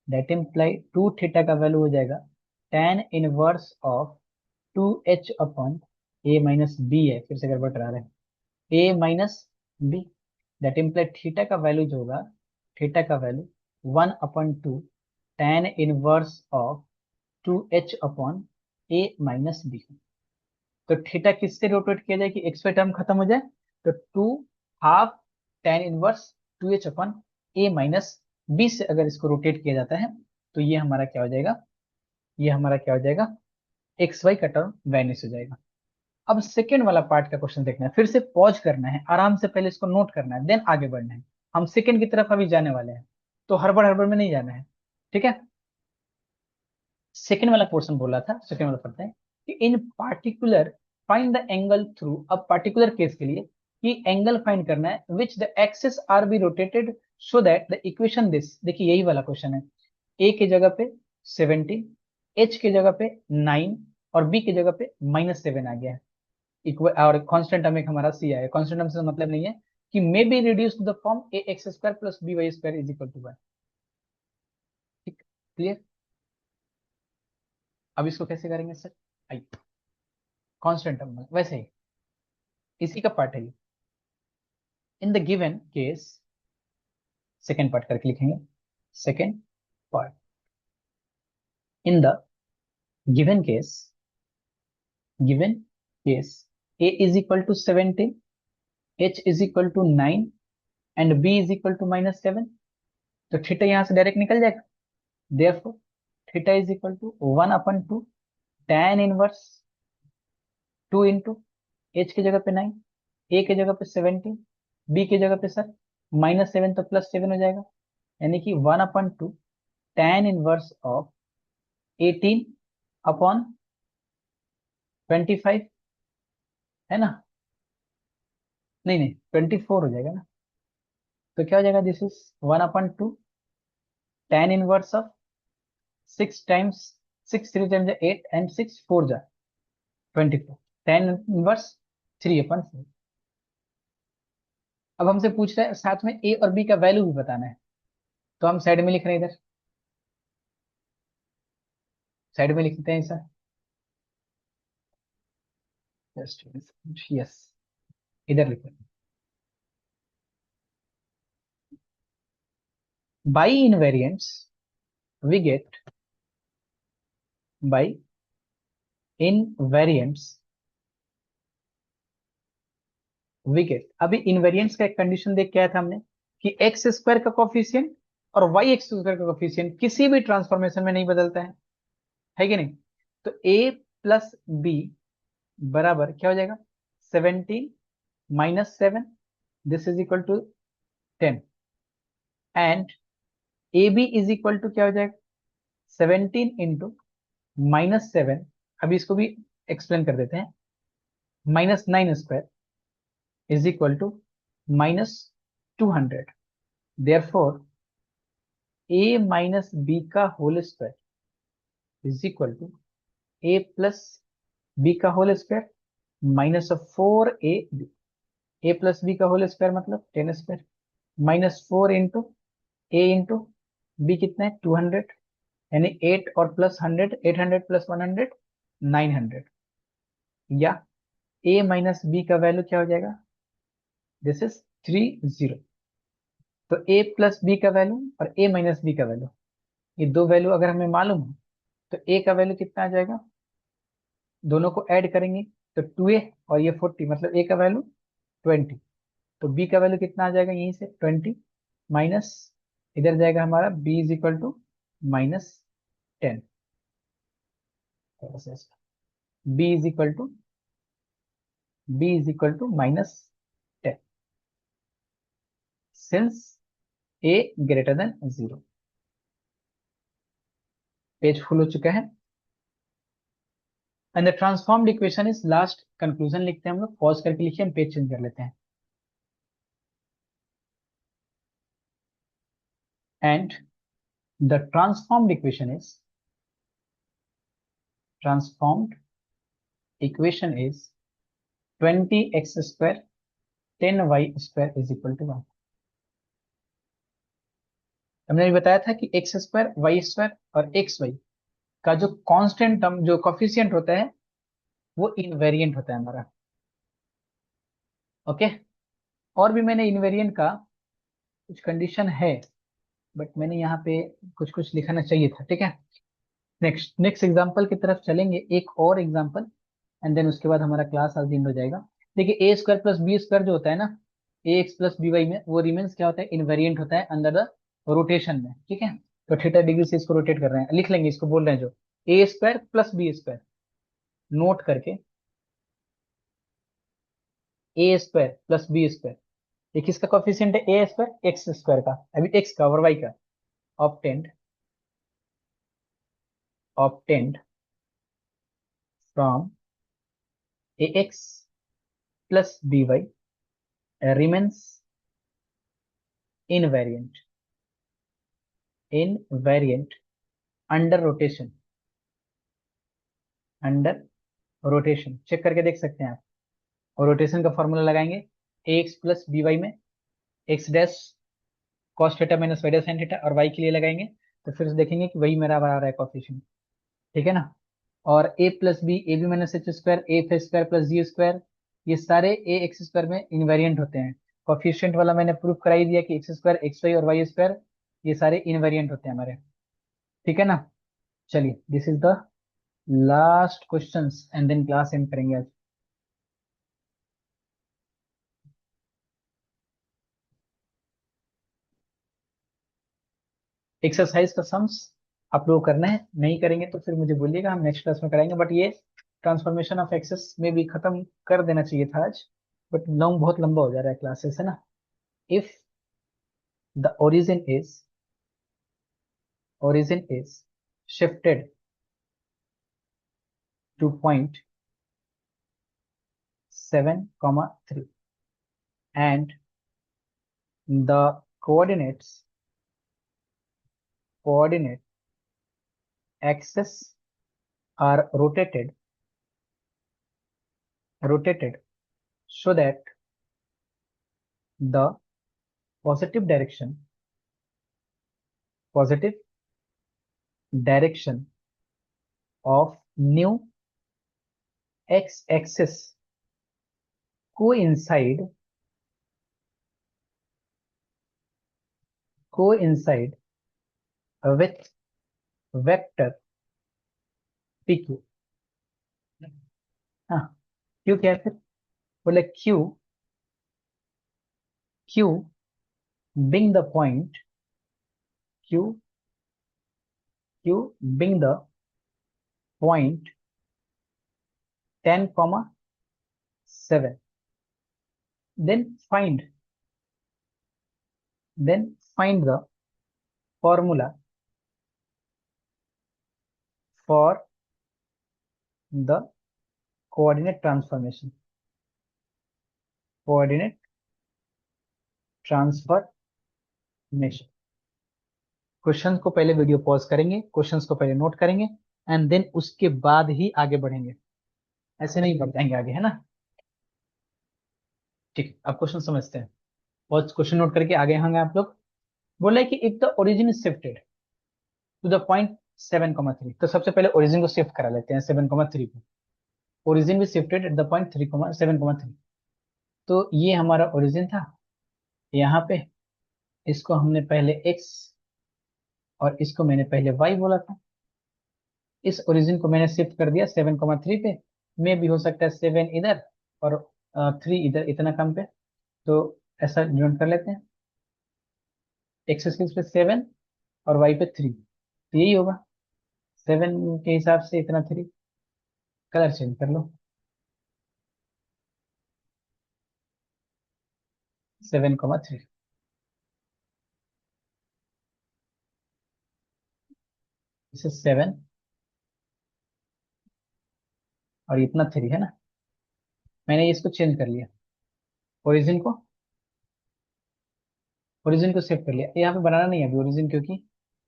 that imply 2 theta का वैल्यू हो जाएगा tan inverse of 2h upon a - b, है फिर से गड़बड़ करा रहे हैं, a - b, that imply theta का वैल्यू जो होगा, थीटा का value 1/2 tan inverse of 2h upon a - b। तो थीटा किससे रोटेट किया जाए कि एक्स वाई टर्म खत्म हो जाए, तो 2 half tan inverse 2h upon a - b से अगर इसको रोटेट किया जाता है तो ये हमारा क्या हो जाएगा, ये हमारा क्या हो जाएगा, एक्स वाई का टर्म वैनिश हो जाएगा। अब सेकेंड वाला पार्ट का क्वेश्चन देखना है, फिर से पॉज करना है, आराम से पहले इसको नोट करना है, देन आगे बढ़ना है। हम सेकेंड की तरफ अभी जाने वाले हैं, तो हड़बड़ हड़बड़ में नहीं जाना है। ठीक है, सेकेंड वाला पोर्शन बोला था, सेकेंड वाला पढ़ते हैं कि in particular find the angle through, अब पार्टिकुलर केस के लिए कि एंगल फाइंड करना है which the axis are be rotated so that the equation this, देखिए यही वाला क्वेश्चन है, ए की जगह पे 17, एच की जगह पे 9 और बी की जगह पे -7 आ गया है, इक्वल, और कांस्टेंट टर्म एक हमारा सी है, कांस्टेंट टर्म से मतलब नहीं है कि may be reduce to the form a x square plus B Y square is equal to 1। ठीक, क्लियर। अब इसको कैसे करेंगे सर, आई कांस्टेंट टर्म में वैसे ही, इसी का पार्ट है ये। In the given case, second part करके लिखेंगे, second part, in the given case, given case a is equal to 17, h is equal to 9 and b is equal to -7, तो theta यहाँ से डायरेक्ट निकल जाएगा, therefore theta is equal to 1/2 tan inverse 2 into h की जगह पे 9, a की जगह पे 17, b की जगह पे सर -7, तो +7 हो जाएगा, यानी कि 1/2 tan इनवर्स ऑफ 18/25, है ना, नहीं नहीं, 24 हो जाएगा ना। तो क्या हो जाएगा, this is 1/2 tan inverse of 6 times, 6 3 times 8 and 6 4 जा 24, tan इनवर्स 3/4। अब हमसे पूछ रहा है साथ में ए और बी का वैल्यू भी बताना है, तो हम साइड में लिख रहे हैं, इधर साइड में लिखते हैं ऐसा। यस, इधर लिखो। By invariants we get, by invariants we get. अभी इनवेरिएंट्स का एक कंडीशन देख के आया था हमने कि एक्स स्क्वायर का कोफिशिएंट और वाई एक्स स्क्वायर का कोफिशिएंट किसी भी ट्रांसफॉर्मेशन में नहीं बदलता है कि नहीं। तो ए प्लस बी बराबर क्या हो जाएगा, 17 - 7, this is equal to 10, and a b is equal to क्या हो जाएगा, 17 × -7। अभी इसको भी एक्सप्लेन कर देते हैं, -9² is equal to -200। Therefore a minus b का whole square is equal to a plus b का whole square -4ab। A plus b का होल स्क्वायर मतलब 10², -4 ए इंटू बी कितना है 200, यानी 8 और प्लस 100, 800 प्लस 100 900, या ए माइनस बी का वैल्यू क्या हो जाएगा, दिस इज 30। तो ए प्लस बी का वैल्यू और ए माइनस बी का वैल्यू, ये दो वैल्यू अगर हमें मालूम हो तो ए का वैल्यू कितना आ जाएगा, दोनों को ऐड करेंगे तो 2a और ये 40, मतलब ए का वैल्यू 20। तो बी का वैल्यू कितना आ जाएगा, यहीं से 20 माइनस, इधर जाएगा हमारा b is equal to -10। B is equal to -10 since a greater than 0। Page full हो चुका है। And the transformed equation is, last conclusion लिखते हैं हम लोग, पॉज करके लिखिए, हम पेज चेंज कर लेते हैं। And the transformed equation is 20x² 10y² is equal to 1। हमने भी बताया था कि x² y² और xy का जो कांस्टेंट टर्म, जो कोफिशिएंट होता है, वो इनवेरिएंट होता है हमारा। ओके। और भी मैंने इनवेरिएंट का कुछ कंडीशन है, बट मैंने यहाँ पे कुछ कुछ लिखाना चाहिए था, ठीक है। नेक्स्ट नेक्स्ट एग्जांपल की तरफ चलेंगे, एक और एग्जांपल, एंड देन उसके बाद हमारा क्लास आज दिन हो जाएगा। देखिए ए² + बी² जो होता है ना, a x plus B Y में, वो रिमेन्स क्या होता है, इनवेरिएंट होता है अंडर द रोटेशन में, ठीक है। तो थीटा डिग्री से इसको रोटेट कर रहे हैं, लिख लेंगे, इसको बोल रहे हैं जो a² + b², नोट करके a² + b², ये किसका कोफिशिएंट है, a² x² का, अभी x का और y का, obtained from ax + by remains invariant under rotation check करके देख सकते हैं आप। और रोटेशन का फॉर्मूला लगाएंगे, ax + by में x dash cos theta - y dash sin theta, और y के लिए लगाएंगे तो फिर से देखेंगे कि वही मेरा आ रहा है कोफिशिएंट, ठीक है ना। और a + b ab - h² a² + g², ये सारे ax² में इनवेरिएंट होते हैं। कोफिशिएंट वाला मैंने प्रूफ करा ही दिया कि x² xy और y², ये सारे इनवेरिएंट होते हैं हमारे, ठीक है ना। चलिए, this is the last questions and then class end करेंगे आज। एक्सरसाइज का सम्स आप लोग करना है, नहीं करेंगे तो फिर मुझे बोलिएगा, हम नेक्स्ट क्लास में कराएंगे। बट ये ट्रांसफॉर्मेशन ऑफ एक्सेस में भी खत्म कर देना चाहिए था आज, बट लॉन्ग, बहुत लंबा हो जा रहा है क्लासेस, है ना। If the origin is shifted to point 7, 3, and the coordinate axes are rotated so that the positive direction of new x-axis coincide with vector PQ। हाँ, क्यू क्या है फिर? बोले Q being the point Q being the point 10,7, then find the formula for the coordinate transformation question को पहले video pause करेंगे, questions को पहले नोट करेंगे एंड देन उसके बाद ही आगे बढ़ेंगे, ऐसे नहीं बढ़ जाएंगे आगे, है ना? ठीक, अब क्वेश्चन समझते हैं। पॉज, क्वेश्चन नोट करके आगे होंगे आप लोग। बोला है कि if the origin is shifted to the point 7,3, तो सबसे पहले ओरिजिन को शिफ्ट करा लेते हैं 7,3 को। ओरिजिन भी शिफ्टेड एट द पॉइंट 7,3। तो ये हमारा ओरिजिन था यहाँ पे, इसको हमने पहले x और इसको मैंने पहले y बोला था। इस ओरिजिन को मैंने शिफ्ट कर दिया 7,3 पे, में भी हो सकता है 7 इधर और 3 इधर, इतना कम पे। तो ऐसा डिनोट कर लेते हैं, x एक्सिस पे 7 और y पे 3, तो यही होगा 7 के हिसाब से इतना 3। कलर चेंज कर लो, 7,3, इसे 7 और इतना 3 है ना। मैंने इसको चेंज कर लिया, ओरिजिन को शिफ्ट कर लिया। यहाँ पे बनाना नहीं है अभी ओरिजिन, क्योंकि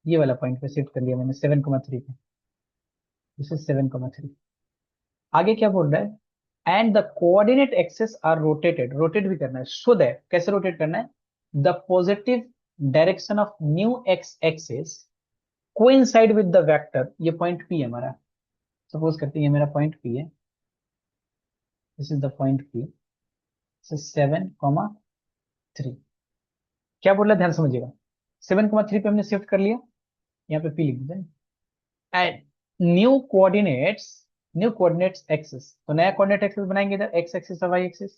ये वाला पॉइंट पे शिफ्ट कर लिया मैंने 7,3 पे, इसे 7,3। आगे क्या बोल रहा है? And the coordinate axes are rotate भी करना है, सो दैट, कैसे रोटेट करना है? The positive direction of new x axes coincide with the vector, ये पॉइंट पी है हमारा, सपोज करते हैं ये मेरा पॉइंट पी है, this is the point P, 7,3। क्या बोल रहा है ध्यान समझिएगा, 7,3 पे हमने शिफ्ट कर लिया, यहाँ पे पी लिख देते हैं। एंड न्यू कोऑर्डिनेट्स एक्सेस, तो नया कोऑर्डिनेट एक्सेस बनाएंगे इधर, एक्स एक्सिस और वाई एक्सिस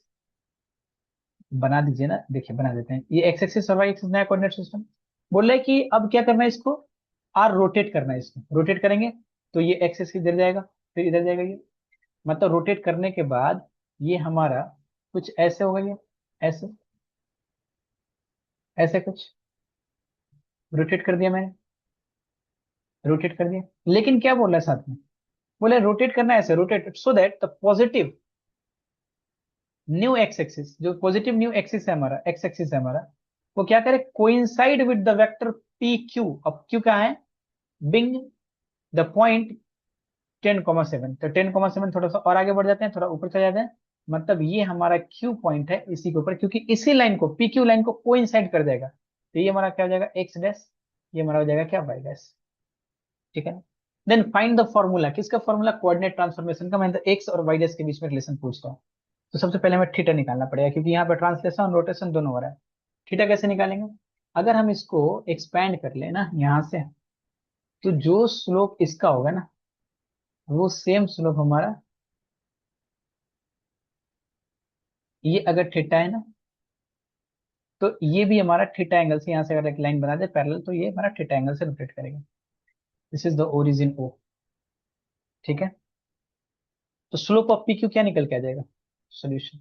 बना दीजिए ना, देखिए बना देते हैं, ये एक्स एक्सिस और वाई एक्सिस नया कोऑर्डिनेट सिस्टम। बोल रहे हैं कि अब क्या करना है, इसको आर रोटेट करना है, इसको रोटेट करेंगे तो ये एक्सेस इधर जाएगा, फिर इधर जाएगा, ये मतलब रोटेट करने के बाद ये हमारा कुछ ऐसे होगा, ये ऐसे ऐसे कुछ रोटेट कर दिया मैंने, रोटेट कर दिया। लेकिन क्या बोल रहा है साथ में, बोले रोटेट करना है ऐसे, rotate so that the positive new x axis, जो पॉजिटिव न्यू एक्सिस है हमारा, एक्स एक्सिस है हमारा, वो क्या करे, coincide with the vector P Q. अब क्यू क्या है? बिंग द पॉइंट 10,7, तो 10,7 थोड़ा सा और आगे बढ़ जाते हैं, थोड़ा ऊपर चले जाते हैं, मतलब ये हमारा क्यू पॉइंट है इसी के ऊपर, क्योंकि इसी लाइन को, पी क्यू लाइन को कोइंसाइड कर देगा, तो ये हमारा क्या हो जाएगा, एक्स डैश, ये हमारा हो जाएगा क्या, वाई डैश। ठीक है। देन फाइंड द फॉर्मूला, किसका फॉर्मूला? कोऑर्डिनेट ट्रांसफॉर्मेशन का। मैं तो एक्स और वाई डैश के बीच में रिलेशन पूछता हूँ, तो सबसे पहले हमें थीटा निकालना पड़ेगा, क्योंकि यहाँ पर ट्रांसलेशन और रोटेशन दोनों हो रहा है। थीटा कैसे निकालेंगे? अगर हम इसको एक्सपैंड कर ले ना यहाँ से, तो जो स्लोप इसका होगा ना, वो सेम स्लोप हमारा, ये अगर थीटा है ना, तो ये भी हमारा थीटा एंगल से, यहाँ से अगर एक लाइन बना दे पैरेलल, तो ये हमारा थीटा एंगल से रोटेट करेगा। This is the origin O. ठीक है, तो स्लोप ऑफ पी क्यू क्या निकल के आ जाएगा? सोल्यूशन,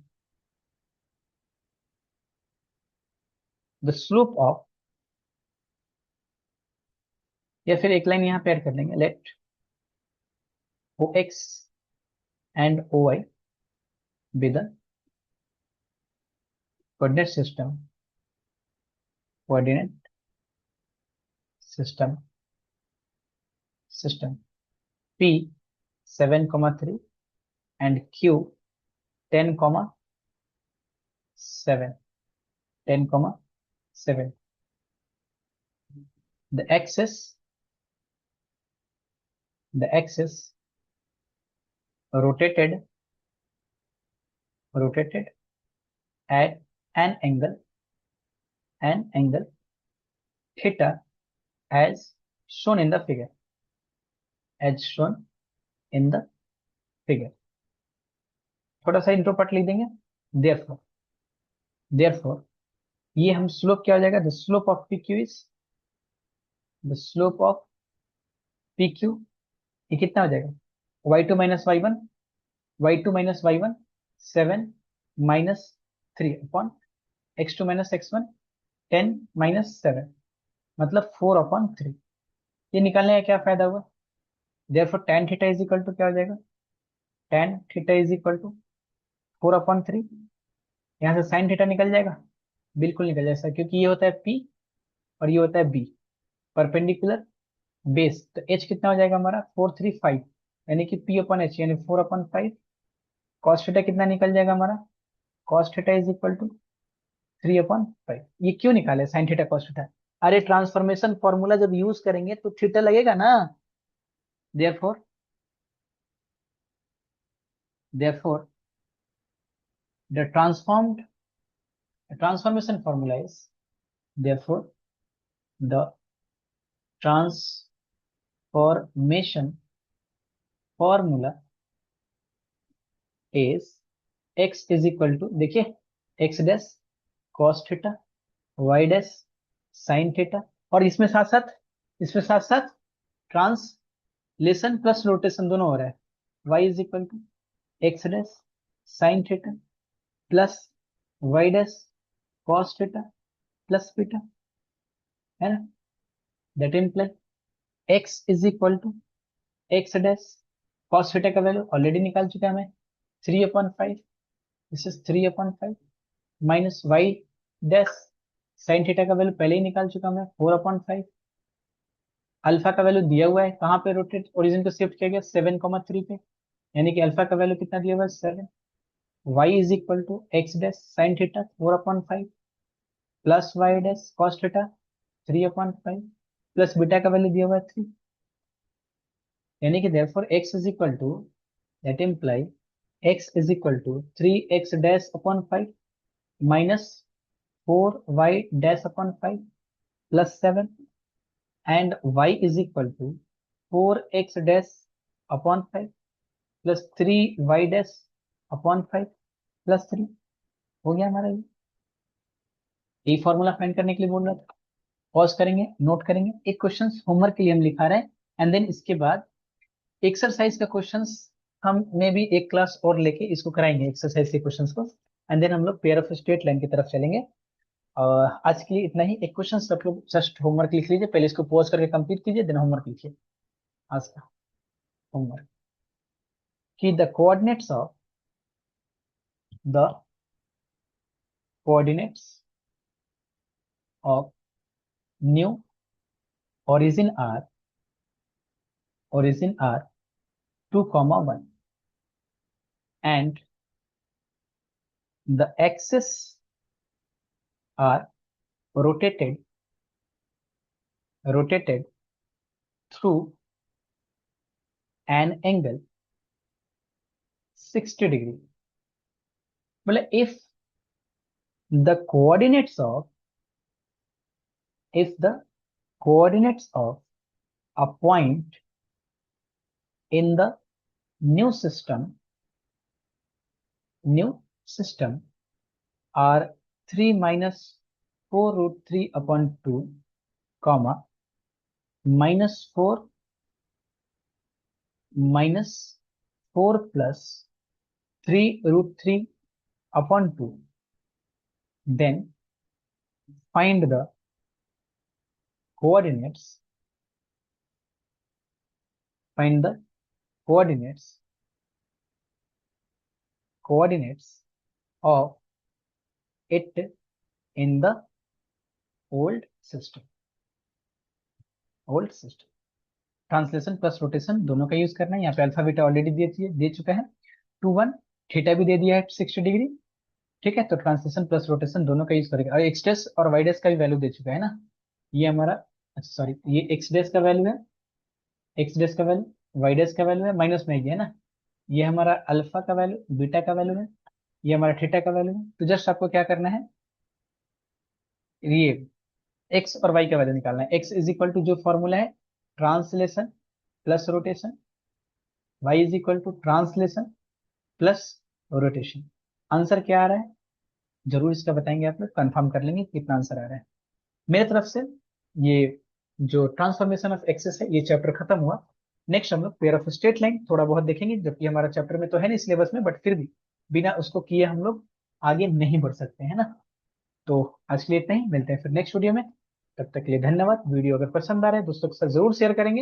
द स्लोप ऑफ, या फिर एक लाइन यहाँ पे ऐड कर लेंगे, let O X and O Y be the coordinate system P 7, 3 and Q 10, 7. 10, 7. The axis rotated at an angle theta as shown in the figure. थोड़ा सा intro part लिख देंगे. देयरफॉर ये हम स्लोप क्या हो जाएगा? The slope of P Q ये कितना हो जाएगा? y2 minus y1 7 minus 3 upon x2 minus x1 10 minus 7 मतलब 4/3. ये निकालने का क्या फायदा हुआ? Therefore tan theta is equal to क्या हो जाएगा? tan theta is equal to 4/3. यहाँ से sin थीटा निकल जाएगा, बिल्कुल निकल जाएगा, क्योंकि ये होता है P और ये होता है B, परपेंडिकुलर बेस. तो H कितना हो जाएगा हमारा? 435, यानी कि P/H यानी 4/5. कॉस थीटा कितना निकल जाएगा हमारा? Cos theta is equal to 3/5. ये क्यों निकाले साइन थीटा कॉस थीटा? अरे ट्रांसफॉर्मेशन फॉर्मूला जब यूज करेंगे तो थीटा लगेगा ना. Therefore the transformation formula is therefore the transformation formula is x is equal to, देखिए, x dash cos theta y dash sin theta, और इसमें साथ साथ ट्रांसलेशन प्लस रोटेशन दोनों हो रहा है. y is equal to x dash sin theta plus y dash cos theta plus beta, है ना. That imply x is equal to x dash cos theta का वैल्यू ऑलरेडी निकाल चुका है मैं, 3/5. This is 3/5 minus y dash sin theta का value पहले ही निकाल चुका मैं, 4/5. अल्फा का वैल्यू दिया हुआ है, कहाँ पे रोटेट ओरिजिन को शिफ्ट किया गया? 7,3 पे, यानी कि अल्फा का वैल्यू कितना दिया हुआ है? 7. y is equal to x dash sine theta 4/5 plus y dash cos theta 3/5 plus beta का वैल्यू दिया हुआ है 3, यानी कि therefore x is equal to, that imply x is equal to 3x dash upon 5 minus 4y dash upon 5 plus 7 and y is equal to 4x dash upon 5 plus 3y dash upon 5 plus 3. हो गया हमारा ये formula find करने के लिए बोल रहा था. पॉज करेंगे, नोट करेंगे. एक क्वेश्चन होमवर्क के लिए हम लिखा रहे हैं, एंड देन इसके बाद एक्सरसाइज का क्वेश्चंस हम मे भी एक क्लास और लेके इसको कराएंगे एक्सरसाइज के क्वेश्चंस को, एंड देन हम लोग पेयर ऑफ स्ट्रेट लाइन की तरफ चलेंगे. और आज के लिए इतना ही. एक क्वेश्चन सब लोग जस्ट होमवर्क लिख लीजिए, पहले इसको पॉज करके कंप्लीट कीजिए, देन होमवर्क लिखिए. आज का होमवर्क कि the coordinates of new origin are 2, 1 and the axes are rotated through an angle 60 degree. मतलब the coordinates of a point in the new system are 3 minus 4 root 3 upon 2, comma minus 4 plus 3 root 3 upon 2, then find the coordinates of it in the old system. Old system, translation plus rotation दोनों का use करना है। यहाँ पे alpha beta already दे चुका है, 2 1, theta भी दे दिया है 60 डिग्री। ठीक है, तो ट्रांसलेशन प्लस रोटेशन दोनों का यूज करेगा। और एक्स डेस और वाई डेस का भी वैल्यू दे चुका है ना, ये हमारा, अच्छा सॉरी, ये एक्स डेस का वैल्यू है, एक्स डेस का वैल्यू, वाई डेस का वैल्यू है, माइनस में गया ना, ये हमारा अल्फा का वैल्यू, बीटा का वैल्यू है, ये हमारा थीटा का वैल्यू है। तो जस्ट आपको क्या करना है, ये एक्स और वाई का वैल्यू निकालना है। एक्स इज इक्वल टू जो फॉर्मूला है, translation plus rotation, y is equal to translation plus rotation. Answer क्या आ रहा है जरूर इसका बताएंगे, आप लोग कंफर्म कर लेंगे कि कितना आंसर आ रहा है। मेरे तरफ से ये जो ट्रांसफॉर्मेशन ऑफ एक्सेस है ये चैप्टर खत्म हुआ। नेक्स्ट हम लोग पेयर ऑफ स्ट्रेट लाइन थोड़ा बहुत देखेंगे, जबकि हमारा चैप्टर में तो है नहीं सिलेबस में, बट फिर भी बिना उसको किए हम लोग आगे नहीं बढ़ सकते हैं ना। तो आज के लिए इतना ही, मिलते हैं फिर नेक्स्ट वीडियो में। तब तक के लिए धन्यवाद। वीडियो अगर पसंद आ रहा है दोस्तों के साथ जरूर शेयर करेंगे।